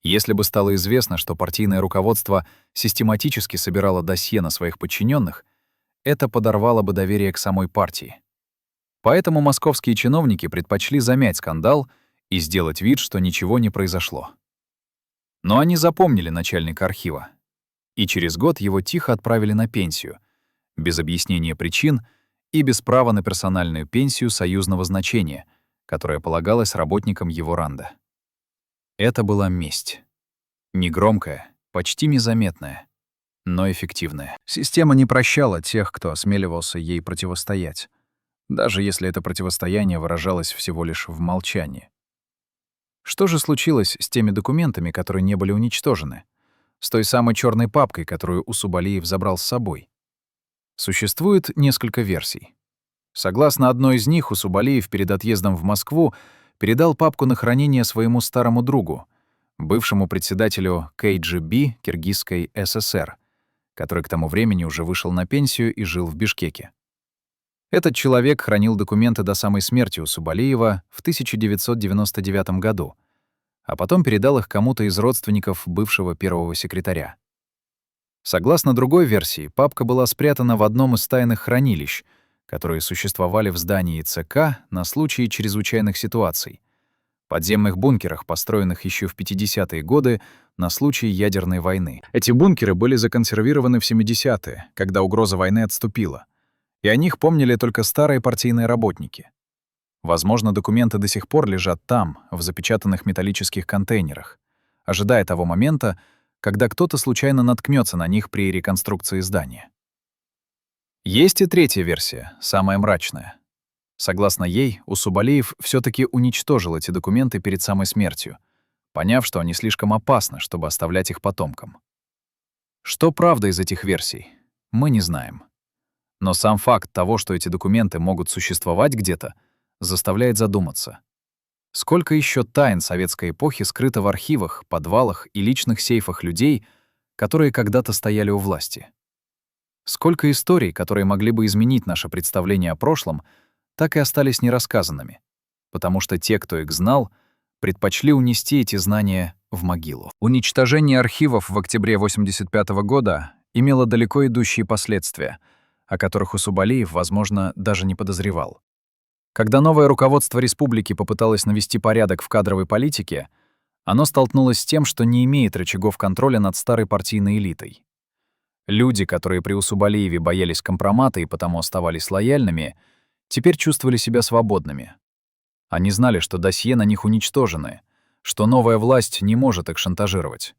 S1: Если бы стало известно, что партийное руководство систематически собирало досье на своих подчиненных, это подорвало бы доверие к самой партии. Поэтому московские чиновники предпочли замять скандал и сделать вид, что ничего не произошло. Но они запомнили начальника архива, и через год его тихо отправили на пенсию, без объяснения причин и без права на персональную пенсию союзного значения, которая полагалась работникам его ранда. Это была месть. Негромкая, почти незаметная, но эффективная. Система не прощала тех, кто осмеливался ей противостоять, даже если это противостояние выражалось всего лишь в молчании. Что же случилось с теми документами, которые не были уничтожены? С той самой черной папкой, которую Усубалиев забрал с собой? Существует несколько версий. Согласно одной из них, Усубалиев перед отъездом в Москву передал папку на хранение своему старому другу, бывшему председателю КГБ Киргизской ССР, который к тому времени уже вышел на пенсию и жил в Бишкеке. Этот человек хранил документы до самой смерти Усубалиева в 1999 году, а потом передал их кому-то из родственников бывшего первого секретаря. Согласно другой версии, папка была спрятана в одном из тайных хранилищ, которые существовали в здании ЦК на случай чрезвычайных ситуаций, подземных бункерах, построенных еще в 50-е годы на случай ядерной войны. Эти бункеры были законсервированы в 70-е, когда угроза войны отступила, и о них помнили только старые партийные работники. Возможно, документы до сих пор лежат там, в запечатанных металлических контейнерах, ожидая того момента, когда кто-то случайно наткнется на них при реконструкции здания. Есть и третья версия, самая мрачная. Согласно ей, Усубалиев все таки уничтожил эти документы перед самой смертью, поняв, что они слишком опасны, чтобы оставлять их потомкам. Что правда из этих версий, мы не знаем. Но сам факт того, что эти документы могут существовать где-то, заставляет задуматься. Сколько еще тайн советской эпохи скрыто в архивах, подвалах и личных сейфах людей, которые когда-то стояли у власти? Сколько историй, которые могли бы изменить наше представление о прошлом, так и остались нерассказанными, потому что те, кто их знал, предпочли унести эти знания в могилу. Уничтожение архивов в октябре 1985 года имело далеко идущие последствия, о которых Усубалиев, возможно, даже не подозревал. Когда новое руководство республики попыталось навести порядок в кадровой политике, оно столкнулось с тем, что не имеет рычагов контроля над старой партийной элитой. Люди, которые при Усубалиеве боялись компромата и потому оставались лояльными, теперь чувствовали себя свободными. Они знали, что досье на них уничтожены, что новая власть не может их шантажировать,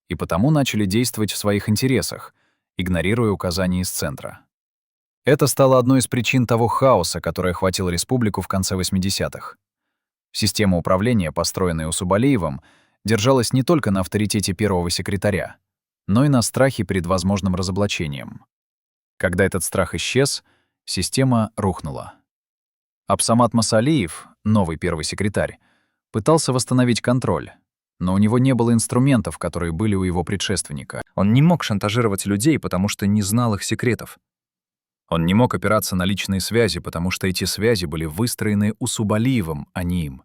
S1: и потому начали действовать в своих интересах, игнорируя указания из центра. Это стало одной из причин того хаоса, который охватил республику в конце 80-х. Система управления, построенная Усубалиевым, держалась не только на авторитете первого секретаря, но и на страхе перед возможным разоблачением. Когда этот страх исчез, система рухнула. Абсамат Масалиев, новый первый секретарь, пытался восстановить контроль, но у него не было инструментов, которые были у его предшественника. Он не мог шантажировать людей, потому что не знал их секретов. Он не мог опираться на личные связи, потому что эти связи были выстроены Усубалиевым, а не им.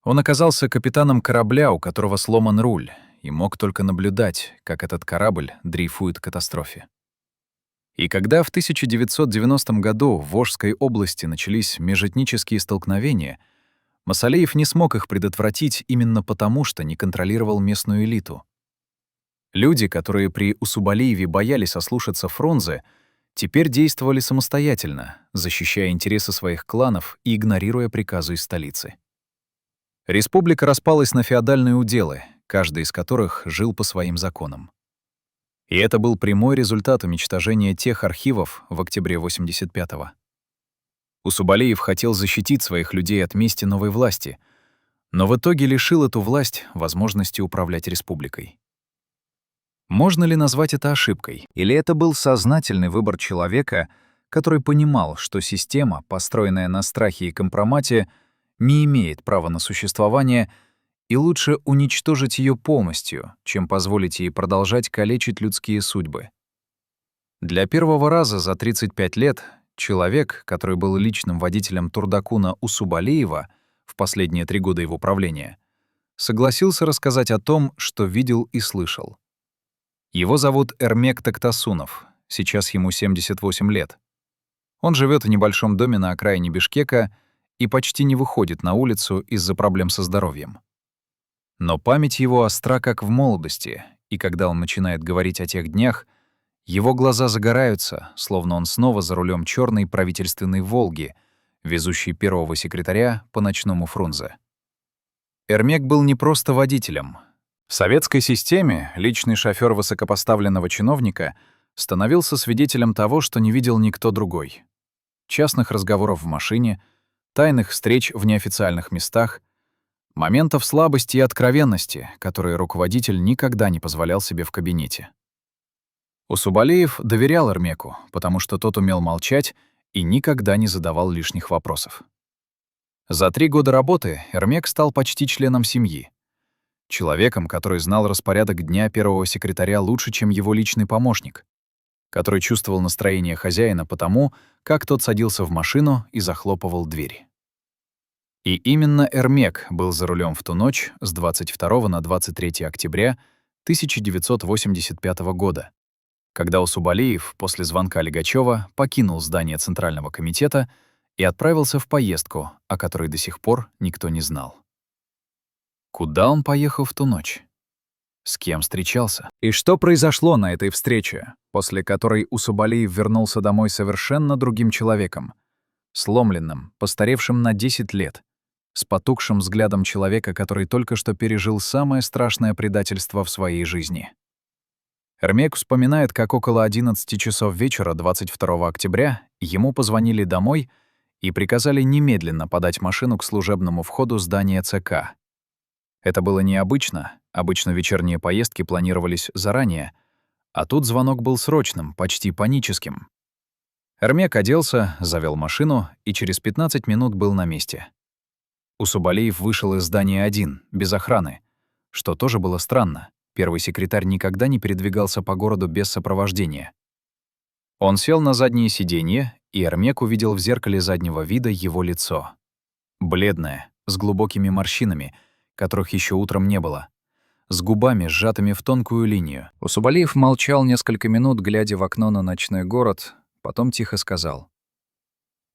S1: Он оказался капитаном корабля, у которого сломан руль, и мог только наблюдать, как этот корабль дрейфует к катастрофе. И когда в 1990 году в Волжской области начались межэтнические столкновения, Масалиев не смог их предотвратить именно потому, что не контролировал местную элиту. Люди, которые при Усубалиеве боялись ослушаться Фрунзе, теперь действовали самостоятельно, защищая интересы своих кланов и игнорируя приказы из столицы. Республика распалась на феодальные уделы, каждый из которых жил по своим законам. И это был прямой результат уничтожения тех архивов в октябре 85-го. Усубалиев хотел защитить своих людей от мести новой власти, но в итоге лишил эту власть возможности управлять республикой. Можно ли назвать это ошибкой? Или это был сознательный выбор человека, который понимал, что система, построенная на страхе и компромате, не имеет права на существование, и лучше уничтожить ее полностью, чем позволить ей продолжать калечить людские судьбы? Для первого раза за 35 лет человек, который был личным водителем Турдакуна Усубалиева в последние 3 года его правления, согласился рассказать о том, что видел и слышал. Его зовут Эрмек Токтасунов, сейчас ему 78 лет. Он живет в небольшом доме на окраине Бишкека и почти не выходит на улицу из-за проблем со здоровьем. Но память его остра, как в молодости, и когда он начинает говорить о тех днях, его глаза загораются, словно он снова за рулем черной правительственной «Волги», везущей первого секретаря по ночному Фрунзе. Эрмек был не просто водителем. В советской системе личный шофёр высокопоставленного чиновника становился свидетелем того, что не видел никто другой. Частных разговоров в машине, тайных встреч в неофициальных местах, моментов слабости и откровенности, которые руководитель никогда не позволял себе в кабинете. Усубалиев доверял Эрмеку, потому что тот умел молчать и никогда не задавал лишних вопросов. За 3 года работы Эрмек стал почти членом семьи. человеком, который знал распорядок дня первого секретаря лучше, чем его личный помощник, который чувствовал настроение хозяина потому, как тот садился в машину и захлопывал дверь. И именно Эрмек был за рулем в ту ночь с 22 на 23 октября 1985 года, когда Усубалиев после звонка Лигачёва покинул здание Центрального комитета и отправился в поездку, о которой до сих пор никто не знал. Куда он поехал в ту ночь? С кем встречался?
S2: И что произошло на этой встрече, после которой Усубалиев вернулся домой совершенно другим человеком, сломленным, постаревшим на 10 лет, с потухшим взглядом человека, который только что пережил самое страшное предательство в своей жизни? Эрмек вспоминает, как около 11 часов вечера 22 октября ему позвонили домой и приказали немедленно подать машину к служебному входу здания ЦК. Это было необычно, обычно вечерние поездки планировались заранее, а тут звонок был срочным, почти паническим. Эрмек оделся, завел машину и через 15 минут был на месте. Усубалиев вышел из здания один, без охраны, что тоже было странно. Первый секретарь никогда не передвигался по городу без сопровождения. Он сел на заднее сиденье, и Эрмек увидел в зеркале заднего вида его лицо. Бледное, с глубокими морщинами, которых еще утром не было, с губами, сжатыми в тонкую линию. Усубалиев молчал несколько минут, глядя в окно на ночной город, потом тихо сказал: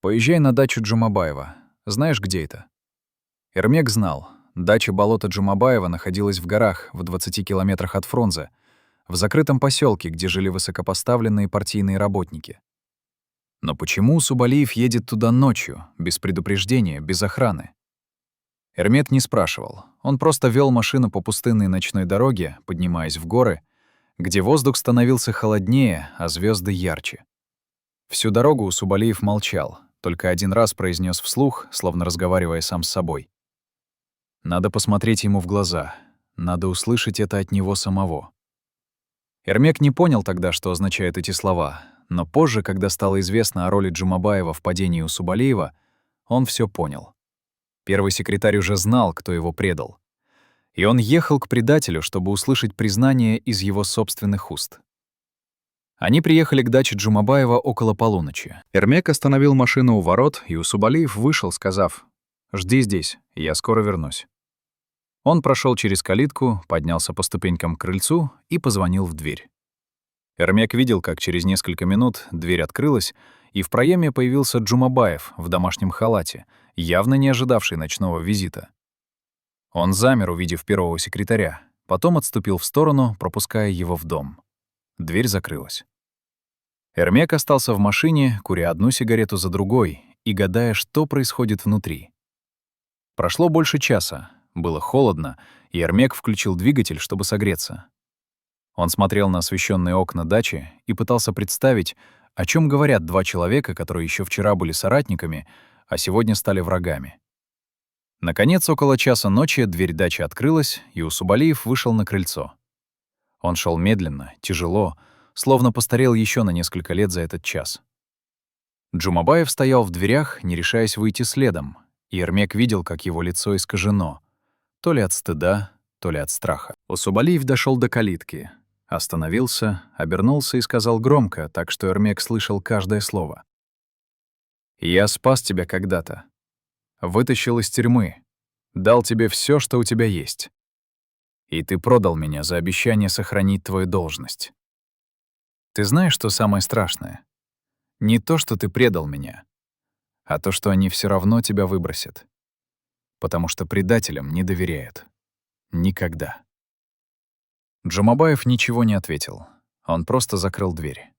S2: «Поезжай на дачу Джумабаева. Знаешь, где это?» Эрмек знал. Дача болота Джумабаева находилась в горах, в 20 километрах от Фрунзе, в закрытом поселке, где жили высокопоставленные партийные работники. Но почему Усубалиев едет туда ночью, без предупреждения, без охраны? Эрмек не спрашивал. Он просто вел машину по пустынной ночной дороге, поднимаясь в горы, где воздух становился холоднее, а звезды ярче. Всю дорогу Усубалиев молчал, только один раз произнес вслух, словно разговаривая сам с собой: «Надо посмотреть ему в глаза, надо услышать это от него самого». Эрмек не понял тогда, что означают эти слова, но позже, когда стало известно о роли Джумабаева в падении Усубалиева, он все понял. Первый секретарь уже знал, кто его предал. И он ехал к предателю, чтобы услышать признание из его собственных уст. Они приехали к даче Джумабаева около полуночи. Эрмек остановил машину у ворот, и Усубалиев вышел, сказав: «Жди здесь, я скоро вернусь». Он прошел через калитку, поднялся по ступенькам к крыльцу и позвонил в дверь. Эрмек видел, как через несколько минут дверь открылась, и в проеме появился Джумабаев в домашнем халате, явно не ожидавший ночного визита. Он замер, увидев первого секретаря, потом отступил в сторону, пропуская его в дом. Дверь закрылась. Эрмек остался в машине, куря одну сигарету за другой и гадая, что происходит внутри. Прошло больше часа, было холодно, и Эрмек включил двигатель, чтобы согреться. Он смотрел на освещенные окна дачи и пытался представить, о чем говорят два человека, которые еще вчера были соратниками, а сегодня стали врагами. Наконец, около часа ночи дверь дачи открылась, и Усубалиев вышел на крыльцо. Он шел медленно, тяжело, словно постарел еще на несколько лет за этот час. Джумабаев стоял в дверях, не решаясь выйти следом, и Эрмек видел, как его лицо искажено, то ли от стыда, то ли от страха. Усубалиев дошел до калитки, остановился, обернулся и сказал громко, так что Эрмек слышал каждое слово: «Я спас тебя когда-то, вытащил из тюрьмы, дал тебе все, что у тебя есть. И ты продал меня за обещание сохранить твою должность. Ты знаешь, что самое страшное? Не то, что ты предал меня, а то, что они все равно тебя выбросят. Потому что предателям не доверяют. Никогда». Джумабаев ничего не ответил. Он просто закрыл дверь.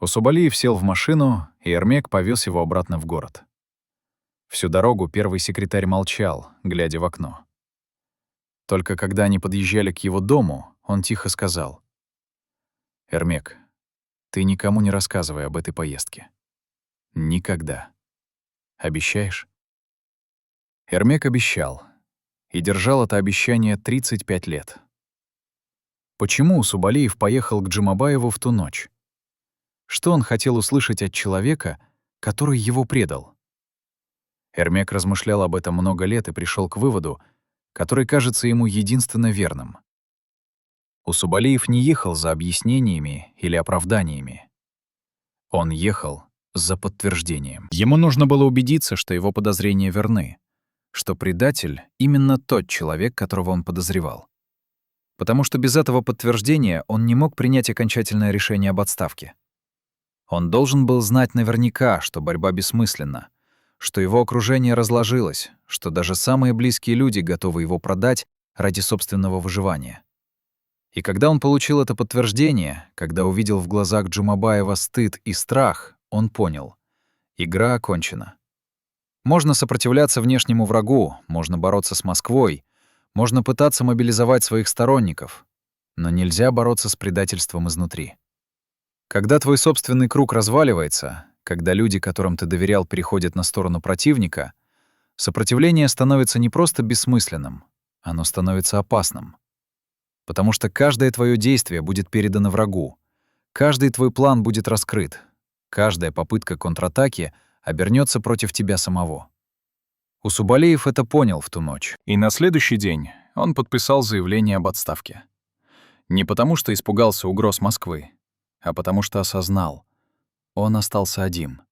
S2: Усубалиев сел в машину, и Эрмек повез его обратно в город. Всю дорогу первый секретарь молчал, глядя в окно. Только когда они подъезжали к его дому, он тихо сказал: «Эрмек, ты никому не рассказывай об этой поездке. Никогда. Обещаешь?» Эрмек обещал. И держал это обещание 35 лет. Почему Усубалиев поехал к Джумабаеву в ту ночь? Что он хотел услышать от человека, который его предал? Эрмек размышлял об этом много лет и пришел к выводу,
S1: который кажется ему единственно верным. Усубалиев не ехал за объяснениями или оправданиями. Он ехал за подтверждением. Ему нужно было убедиться, что его подозрения верны, что предатель — именно тот человек, которого он подозревал. Потому что без этого подтверждения он не мог принять окончательное решение об отставке. Он должен был знать наверняка, что борьба бессмысленна, что его окружение разложилось, что даже самые близкие люди готовы его продать ради собственного выживания. И когда он получил это подтверждение, когда увидел в глазах Джумабаева стыд и страх, он понял — игра окончена. Можно сопротивляться внешнему врагу, можно бороться с Москвой, можно пытаться мобилизовать своих сторонников, но нельзя бороться с предательством изнутри. Когда твой собственный круг разваливается, когда люди, которым ты доверял, переходят на сторону противника, сопротивление становится не просто бессмысленным, оно становится опасным. Потому что каждое твое действие будет передано врагу, каждый твой план будет раскрыт, каждая попытка контратаки обернется против тебя самого. Усубалиев это понял в ту ночь, и на следующий день он подписал заявление об отставке. Не потому что испугался угроз Москвы, а потому что осознал — он остался один.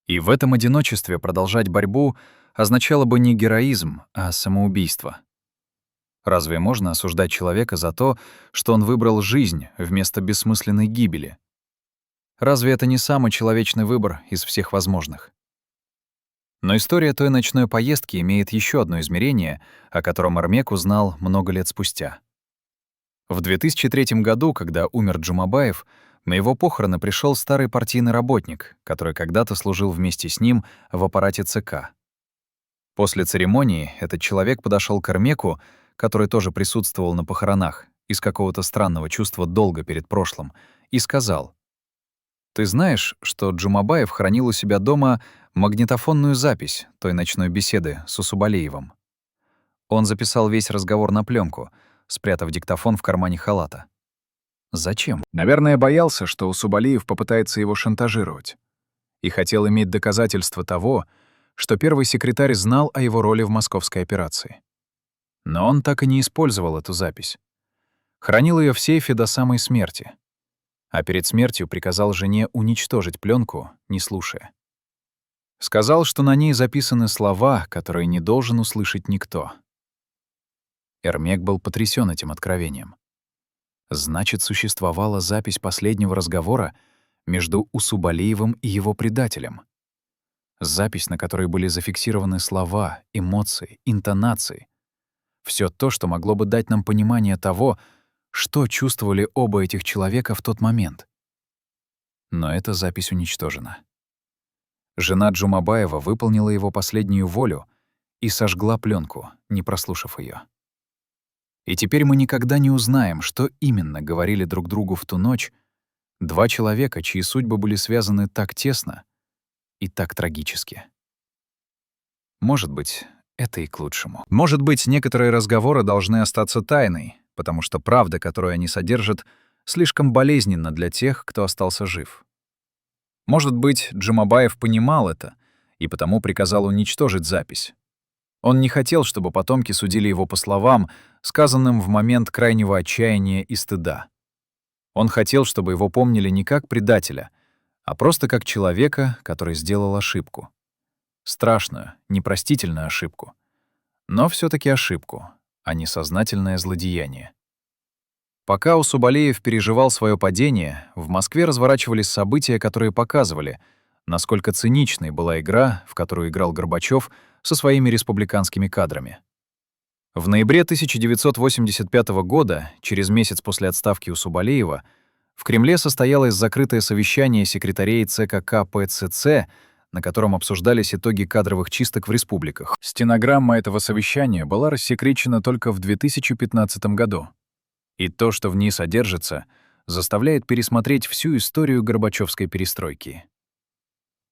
S1: И в этом одиночестве продолжать борьбу означало бы не героизм, а самоубийство. Разве можно осуждать человека за то, что он выбрал жизнь вместо бессмысленной гибели? Разве это не самый человечный выбор из всех возможных? Но история той ночной поездки имеет еще одно измерение, о котором Эрмек узнал много лет спустя. В 2003 году, когда умер Джумабаев, на его похороны пришел старый партийный работник, который когда-то служил вместе с ним в аппарате ЦК. После церемонии этот человек подошел к Эрмеку, который тоже присутствовал на похоронах, из какого-то странного чувства долга перед прошлым, и сказал: «Ты знаешь, что Джумабаев хранил у себя дома магнитофонную запись той ночной беседы с Усубалиевым? Он записал весь разговор на пленку, спрятав диктофон в кармане халата. Зачем? Наверное, боялся, что Усубалиев попытается его шантажировать. И хотел иметь доказательства того, что первый секретарь знал о его роли в московской операции. Но он так и не использовал эту запись. Хранил ее в сейфе до самой смерти. А перед смертью приказал жене уничтожить пленку, не слушая. Сказал, что на ней записаны слова, которые не должен услышать никто». Эрмек был потрясен этим откровением. Значит, существовала запись последнего разговора между Усубалиевым и его предателем. Запись, на которой были зафиксированы слова, эмоции, интонации. Все то, что могло бы дать нам понимание того, что чувствовали оба этих человека в тот момент. Но эта запись уничтожена. Жена Джумабаева выполнила его последнюю волю и сожгла пленку, не прослушав ее. И теперь мы никогда не узнаем, что именно говорили друг другу в ту ночь два человека, чьи судьбы были связаны так тесно и так трагически. Может быть, это и к лучшему. Может быть, некоторые разговоры должны остаться тайной, потому что правда, которую они содержат, слишком болезненна для тех, кто остался жив. Может быть, Джумабаев понимал это и потому приказал уничтожить запись. Он не хотел, чтобы потомки судили его по словам, сказанным в момент крайнего отчаяния и стыда. Он хотел, чтобы его помнили не как предателя, а просто как человека, который сделал ошибку. Страшную, непростительную ошибку. Но все-таки ошибку, а не сознательное злодеяние. Пока Усубалиев переживал свое падение, в Москве разворачивались события, которые показывали, насколько циничной была игра, в которую играл Горбачев со своими республиканскими кадрами. В ноябре 1985 года, через месяц после отставки Усубалиева, в Кремле состоялось закрытое совещание секретарей ЦК КПЦЦ, на котором обсуждались итоги кадровых чисток в республиках. Стенограмма этого совещания была рассекречена только в 2015 году. И то, что в ней содержится, заставляет пересмотреть всю историю Горбачевской перестройки.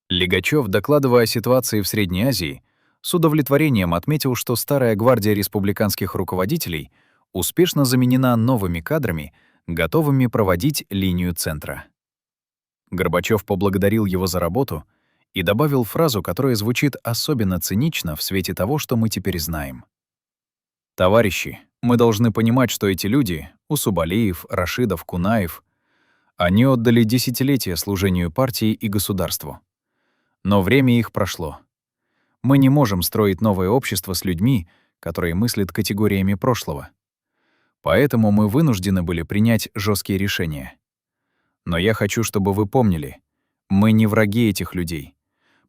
S1: Лигачев, докладывая о ситуации в Средней Азии, с удовлетворением отметил, что старая гвардия республиканских руководителей успешно заменена новыми кадрами, готовыми проводить линию центра. Горбачев поблагодарил его за работу и добавил фразу, которая звучит особенно цинично в свете того, что мы теперь знаем. Товарищи, мы должны понимать, что эти люди — Усубалиев, Рашидов, Кунаев — они отдали десятилетия служению партии и государству. Но время их прошло. Мы не можем строить новое общество с людьми, которые мыслят категориями прошлого. Поэтому мы вынуждены были принять жесткие решения. Но я хочу, чтобы вы помнили, мы не враги этих людей.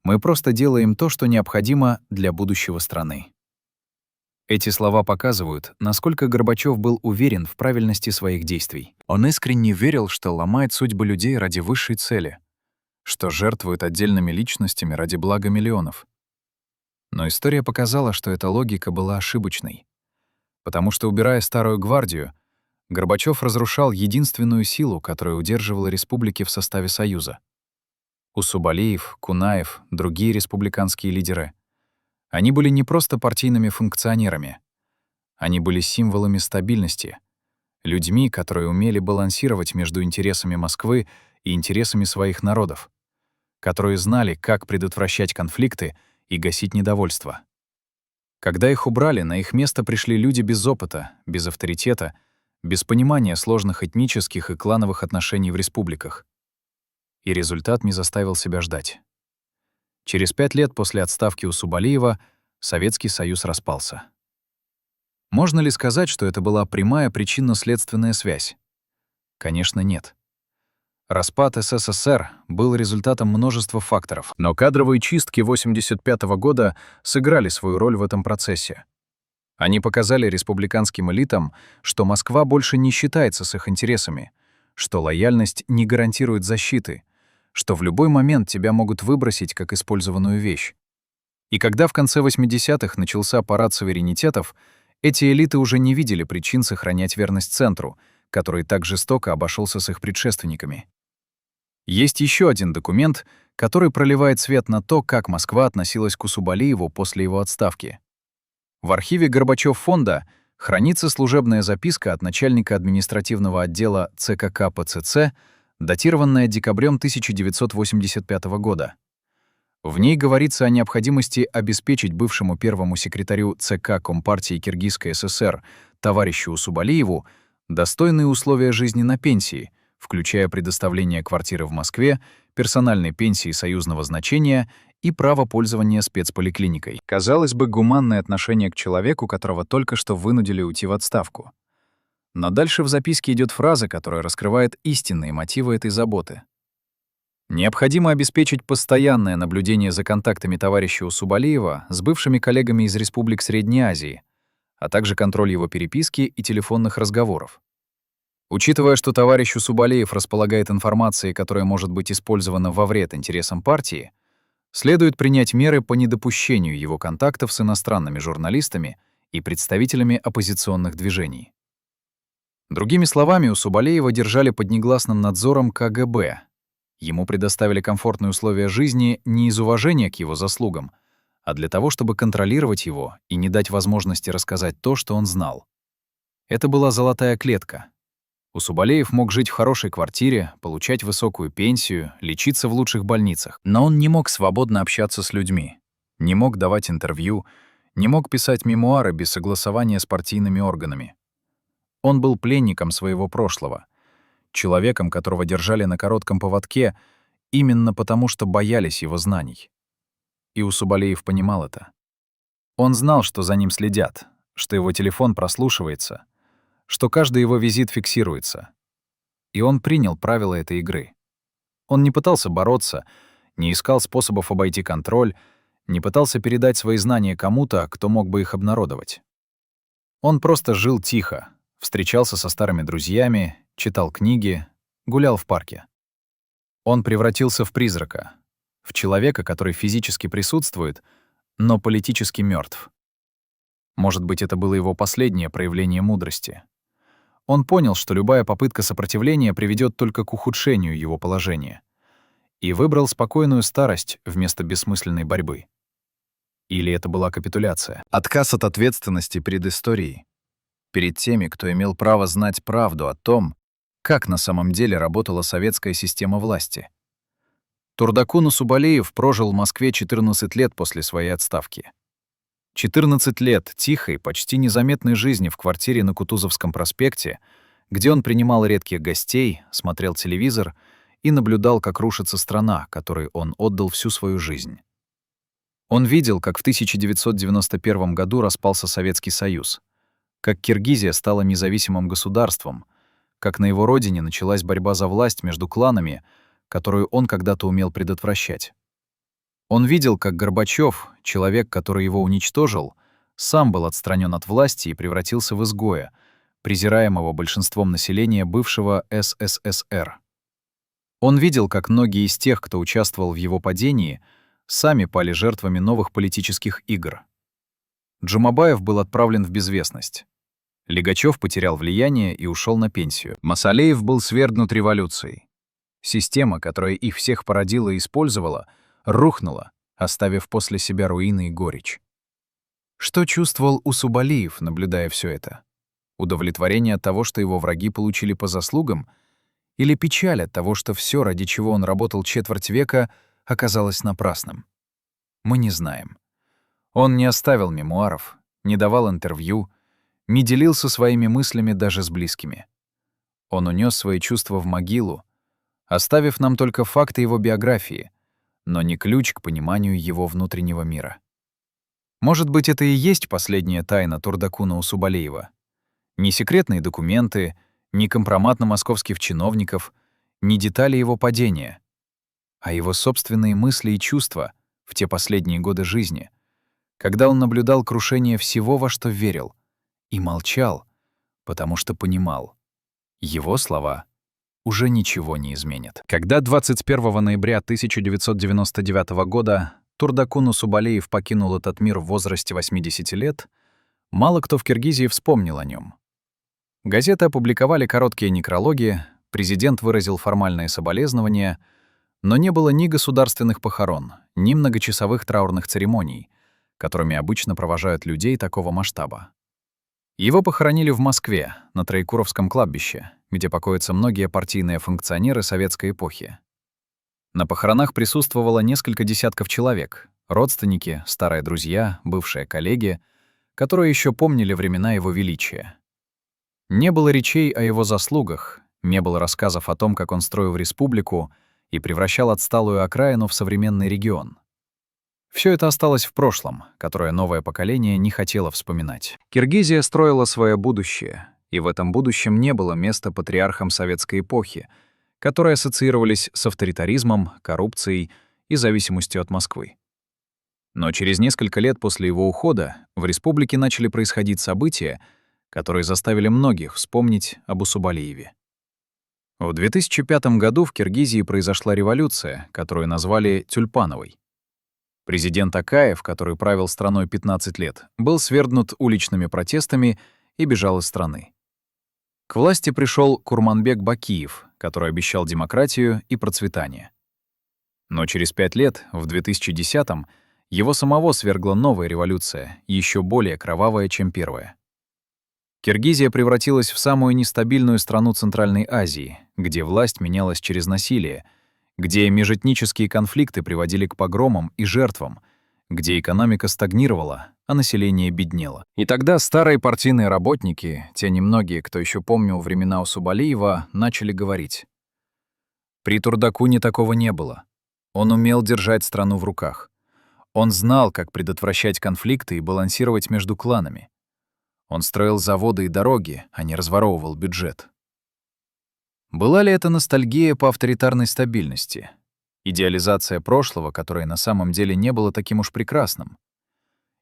S1: Мы просто делаем то, что необходимо для будущего страны. Эти слова показывают, насколько Горбачев был уверен в правильности своих действий. Он искренне верил, что ломает судьбы людей ради высшей цели, что жертвует отдельными личностями ради блага миллионов. Но история показала, что эта логика была ошибочной. Потому что, убирая старую гвардию, Горбачев разрушал единственную силу, которая удерживала республики в составе Союза. Усубалиев, Кунаев, другие республиканские лидеры — они были не просто партийными функционерами. Они были символами стабильности, людьми, которые умели балансировать между интересами Москвы и интересами своих народов, которые знали, как предотвращать конфликты и гасить недовольство. Когда их убрали, на их место пришли люди без опыта, без авторитета, без понимания сложных этнических и клановых отношений в республиках. И результат не заставил себя ждать. Через 5 лет после отставки Усубалиева Советский Союз распался. Можно ли сказать, что это была прямая причинно-следственная связь? Конечно, нет. Распад СССР был результатом множества факторов, но кадровые чистки 1985 года сыграли свою роль в этом процессе. Они показали республиканским элитам, что Москва больше не считается с их интересами, что лояльность не гарантирует защиты, что в любой момент тебя могут выбросить как использованную вещь. И когда в конце 80-х начался парад суверенитетов, эти элиты уже не видели причин сохранять верность центру, который так жестоко обошелся с их предшественниками. Есть еще один документ, который проливает свет на то, как Москва относилась к Усубалиеву после его отставки. В архиве Горбачев-фонда хранится служебная записка от начальника административного отдела ЦК КПЦЦ, датированная декабрем 1985 года. В ней говорится о необходимости обеспечить бывшему первому секретарю ЦК Компартии Киргизской ССР товарищу Усубалиеву достойные условия жизни на пенсии, включая предоставление квартиры в Москве, персональной пенсии союзного значения и право пользования спецполиклиникой. Казалось бы, гуманное отношение к человеку, которого только что вынудили уйти в отставку. Но дальше в записке идет фраза, которая раскрывает истинные мотивы этой заботы. Необходимо обеспечить постоянное наблюдение за контактами товарища Усубалиева с бывшими коллегами из республик Средней Азии, а также контроль его переписки и телефонных разговоров. Учитывая, что товарищ Усубалиев располагает информацией, которая может быть использована во вред интересам партии, следует принять меры по недопущению его контактов с иностранными журналистами и представителями оппозиционных движений. Другими словами, Усубалиева держали под негласным надзором КГБ. Ему предоставили комфортные условия жизни не из уважения к его заслугам, а для того, чтобы контролировать его и не дать возможности рассказать то, что он знал. Это была золотая клетка. Усубалиев мог жить в хорошей квартире, получать высокую пенсию, лечиться в лучших больницах, но он не мог свободно общаться с людьми, не мог давать интервью, не мог писать мемуары без согласования с партийными органами. Он был пленником своего прошлого, человеком, которого держали на коротком поводке именно потому, что боялись его знаний. И Усубалиев понимал это. Он знал, что за ним следят, что его телефон прослушивается, что каждый его визит фиксируется. И он принял правила этой игры. Он не пытался бороться, не искал способов обойти контроль, не пытался передать свои знания кому-то, кто мог бы их обнародовать. Он просто жил тихо, встречался со старыми друзьями, читал книги, гулял в парке. Он превратился в призрака, в человека, который физически присутствует, но политически мертв. Может быть, это было его последнее проявление мудрости. Он понял, что любая попытка сопротивления приведет только к ухудшению его положения, и выбрал спокойную старость вместо бессмысленной борьбы. Или это была капитуляция? Отказ от ответственности перед историей, перед теми, кто имел право знать правду о том, как на самом деле работала советская система власти. Турдакун Усубалиев прожил в Москве 14 лет после своей отставки. 14 лет тихой, почти незаметной жизни в квартире на Кутузовском проспекте, где он принимал редких гостей, смотрел телевизор и наблюдал, как рушится страна, которой он отдал всю свою жизнь. Он видел, как в 1991 году распался Советский Союз, как Киргизия стала независимым государством, как на его родине началась борьба за власть между кланами, которую он когда-то умел предотвращать. Он видел, как Горбачев, человек, который его уничтожил, сам был отстранен от власти и превратился в изгоя, презираемого большинством населения бывшего СССР. Он видел, как многие из тех, кто участвовал в его падении, сами пали жертвами новых политических игр. Джумабаев был отправлен в безвестность. Лигачев потерял влияние и ушел на пенсию. Масалеев был свергнут революцией. Система, которая их всех породила и использовала, рухнула, оставив после себя руины и горечь. Что чувствовал Усубалиев, наблюдая все это? Удовлетворение от того, что его враги получили по заслугам? Или печаль от того, что все, ради чего он работал четверть века, оказалось напрасным? Мы не знаем. Он не оставил мемуаров, не давал интервью, не делился своими мыслями даже с близкими. Он унес свои чувства в могилу, оставив нам только факты его биографии, но не ключ к пониманию его внутреннего мира. Может быть, это и есть последняя тайна Турдакуна Усубалиева. Ни секретные документы, ни компромат на московских чиновников, ни детали его падения, а его собственные мысли и чувства в те последние годы жизни, когда он наблюдал крушение всего, во что верил, и молчал, потому что понимал, его слова уже ничего не изменят. Когда 21 ноября 1999 года Турдакун Усубалиев покинул этот мир в возрасте 80 лет, мало кто в Киргизии вспомнил о нем. Газеты опубликовали короткие некрологи, президент выразил формальные соболезнования, но не было ни государственных похорон, ни многочасовых траурных церемоний, которыми обычно провожают людей такого масштаба. Его похоронили в Москве, на Троекуровском кладбище, где покоятся многие партийные функционеры советской эпохи. На похоронах присутствовало несколько десятков человек, родственники, старые друзья, бывшие коллеги, которые еще помнили времена его величия. Не было речей о его заслугах, не было рассказов о том, как он строил республику и превращал отсталую окраину в современный регион. Все это осталось в прошлом, которое новое поколение не хотело вспоминать. Киргизия строила свое будущее, и в этом будущем не было места патриархам советской эпохи, которые ассоциировались с авторитаризмом, коррупцией и зависимостью от Москвы. Но через несколько лет после его ухода в республике начали происходить события, которые заставили многих вспомнить об Усубалиеве. В 2005 году в Киргизии произошла революция, которую назвали Тюльпановой. Президент Акаев, который правил страной 15 лет, был свергнут уличными протестами и бежал из страны. К власти пришел Курманбек Бакиев, который обещал демократию и процветание. Но через 5 лет, в 2010-м, его самого свергла новая революция, еще более кровавая, чем первая. Киргизия превратилась в самую нестабильную страну Центральной Азии, где власть менялась через насилие, где межэтнические конфликты приводили к погромам и жертвам, где экономика стагнировала, а население беднело. И тогда старые партийные работники, те немногие, кто еще помнил времена Усубалиева, начали говорить: при Турдакуне такого не было. Он умел держать страну в руках. Он знал, как предотвращать конфликты и балансировать между кланами. Он строил заводы и дороги, а не разворовывал бюджет. Была ли это ностальгия по авторитарной стабильности? Идеализация прошлого, которое на самом деле не было таким уж прекрасным?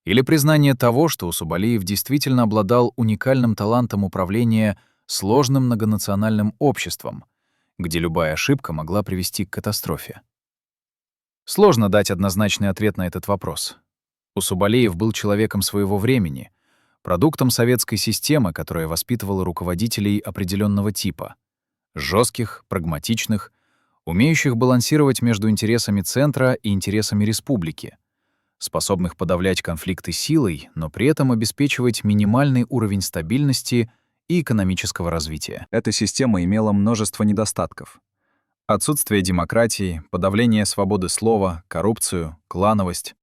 S1: Или признание того, что Усубалиев действительно обладал уникальным талантом управления сложным многонациональным обществом, где любая ошибка могла привести к катастрофе? Сложно дать однозначный ответ на этот вопрос. Усубалиев был человеком своего времени, продуктом советской системы, которая воспитывала руководителей определенного типа — жестких, прагматичных, умеющих балансировать между интересами центра и интересами республики, способных подавлять конфликты силой, но при этом обеспечивать минимальный уровень стабильности и экономического развития. Эта система имела множество недостатков. Отсутствие демократии, подавление свободы слова, коррупцию, клановость.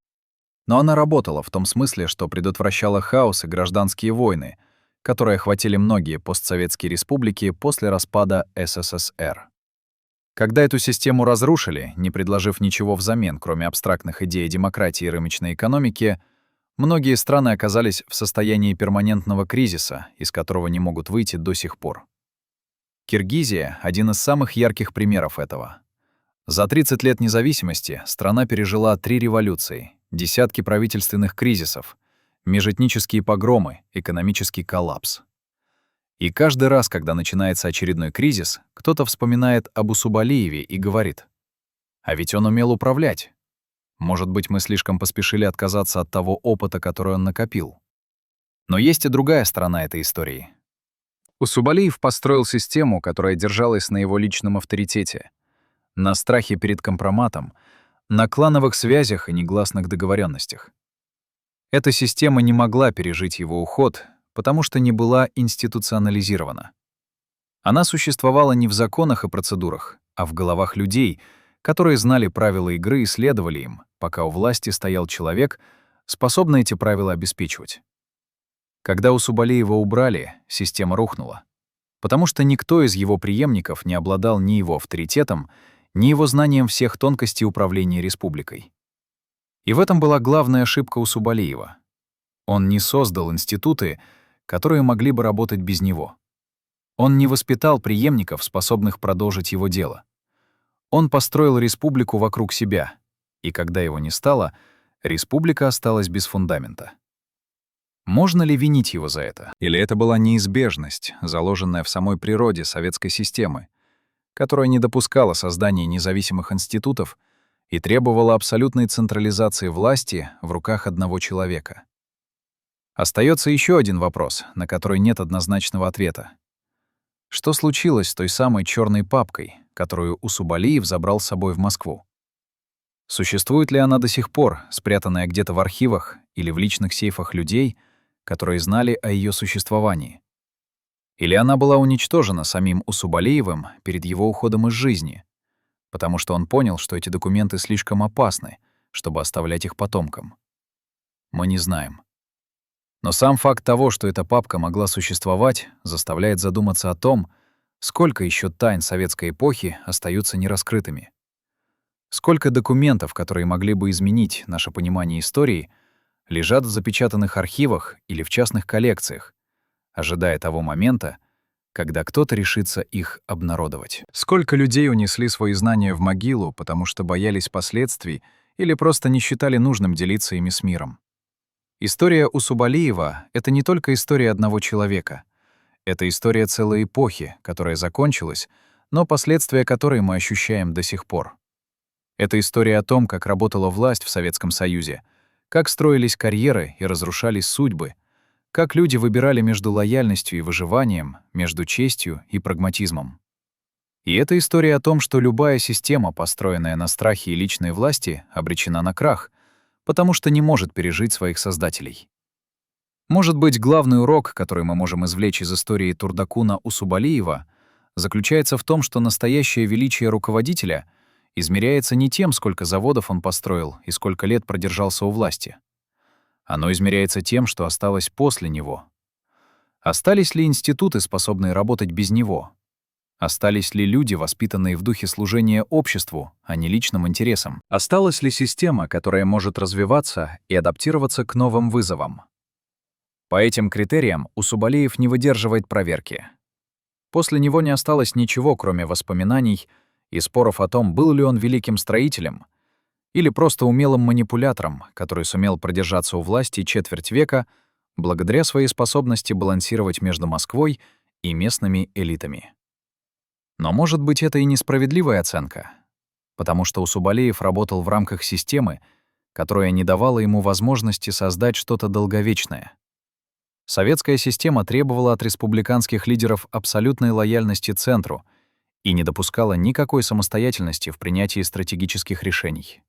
S1: Но она работала в том смысле, что предотвращала хаос и гражданские войны, которые охватили многие постсоветские республики после распада СССР. Когда эту систему разрушили, не предложив ничего взамен, кроме абстрактных идей о демократии и рыночной экономике, многие страны оказались в состоянии перманентного кризиса, из которого не могут выйти до сих пор. Киргизия — один из самых ярких примеров этого. За 30 лет независимости страна пережила 3 революции, десятки правительственных кризисов, межэтнические погромы, экономический коллапс. И каждый раз, когда начинается очередной кризис, кто-то вспоминает об Усубалиеве и говорит: «А ведь он умел управлять. Может быть, мы слишком поспешили отказаться от того опыта, который он накопил». Но есть и другая сторона этой истории.
S2: Усубалиев построил систему, которая держалась на его личном авторитете, на страхе перед компроматом, на клановых связях и негласных договоренностях. Эта система не могла пережить его уход, потому что не была институционализирована. Она существовала не в законах и процедурах, а в головах людей, которые знали правила игры и следовали им, пока у власти стоял человек, способный эти правила обеспечивать. Когда Усубалиева убрали, система рухнула, потому что никто из его преемников не обладал ни его авторитетом, ни его знанием всех тонкостей управления республикой. И в этом была главная ошибка Усубалиева. Он не создал институты, которые могли бы работать без него. Он не воспитал преемников, способных продолжить его дело. Он построил республику вокруг себя, и когда его не стало, республика осталась без фундамента. Можно ли винить его за это? Или это была неизбежность, заложенная в самой природе советской системы, которая не допускала создания независимых институтов и требовала абсолютной централизации власти в руках одного человека? Остается еще один вопрос, на который нет однозначного ответа. Что случилось с той самой черной папкой, которую Усубалиев забрал с собой в Москву? Существует ли она до сих пор, спрятанная где-то в архивах или в личных сейфах людей, которые знали о ее существовании? Или она была уничтожена самим Усубалиевым перед его уходом из жизни, потому что он понял, что эти документы слишком опасны, чтобы оставлять их потомкам? Мы не знаем. Но сам факт того, что эта папка могла существовать, заставляет задуматься о том, сколько еще тайн советской эпохи остаются нераскрытыми. Сколько документов, которые могли бы изменить наше понимание истории, лежат в запечатанных архивах или в частных коллекциях, ожидая того момента, когда кто-то решится их обнародовать. Сколько людей унесли свои знания в могилу, потому что боялись последствий или просто не считали нужным делиться ими с миром. История Усубалиева — это не только история одного человека. Это история целой эпохи, которая закончилась, но последствия которой мы ощущаем до сих пор. Это история о том, как работала власть в Советском Союзе, как строились карьеры и разрушались судьбы, как люди выбирали между лояльностью и выживанием, между честью и прагматизмом. И это история о том, что любая система, построенная на страхе и личной власти, обречена на крах, потому что не может пережить своих создателей. Может быть, главный урок, который мы можем извлечь из истории Турдакуна Усубалиева, заключается в том, что настоящее величие руководителя измеряется не тем, сколько заводов он построил и сколько лет продержался у власти. Оно измеряется тем, что осталось после него. Остались ли институты, способные работать без него? Остались ли люди, воспитанные в духе служения обществу, а не личным интересам? Осталась ли система, которая может развиваться и адаптироваться к новым вызовам? По этим критериям Усубалиев не выдерживает проверки. После него не осталось ничего, кроме воспоминаний и споров о том, был ли он великим строителем или просто умелым манипулятором, который сумел продержаться у власти четверть века благодаря своей способности балансировать между Москвой и местными элитами. Но, может быть, это и несправедливая оценка, потому что Усубалиев работал в рамках системы, которая не давала ему возможности создать что-то долговечное. Советская система требовала от республиканских лидеров абсолютной лояльности центру и не допускала никакой самостоятельности в принятии стратегических решений.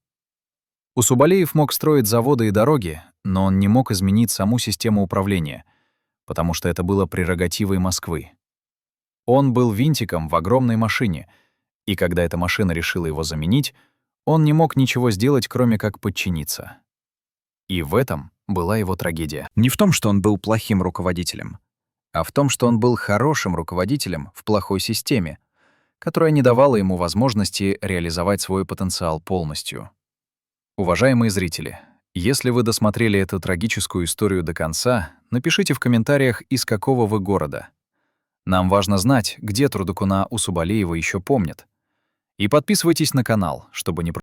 S2: Усубалиев мог строить заводы и дороги, но он не мог изменить саму систему управления, потому что это было прерогативой Москвы. Он был винтиком в огромной машине, и когда эта машина решила его заменить, он не мог ничего сделать, кроме как подчиниться.
S1: И в этом была его трагедия.
S2: Не в том, что он был плохим руководителем, а в том, что он был хорошим руководителем в плохой системе, которая не давала ему возможности реализовать свой потенциал полностью. Уважаемые зрители, если вы досмотрели эту трагическую историю до конца, напишите в комментариях, из какого вы города. Нам важно знать, где Трудокуна Усубалиева еще помнят. И подписывайтесь на канал, чтобы не пропустить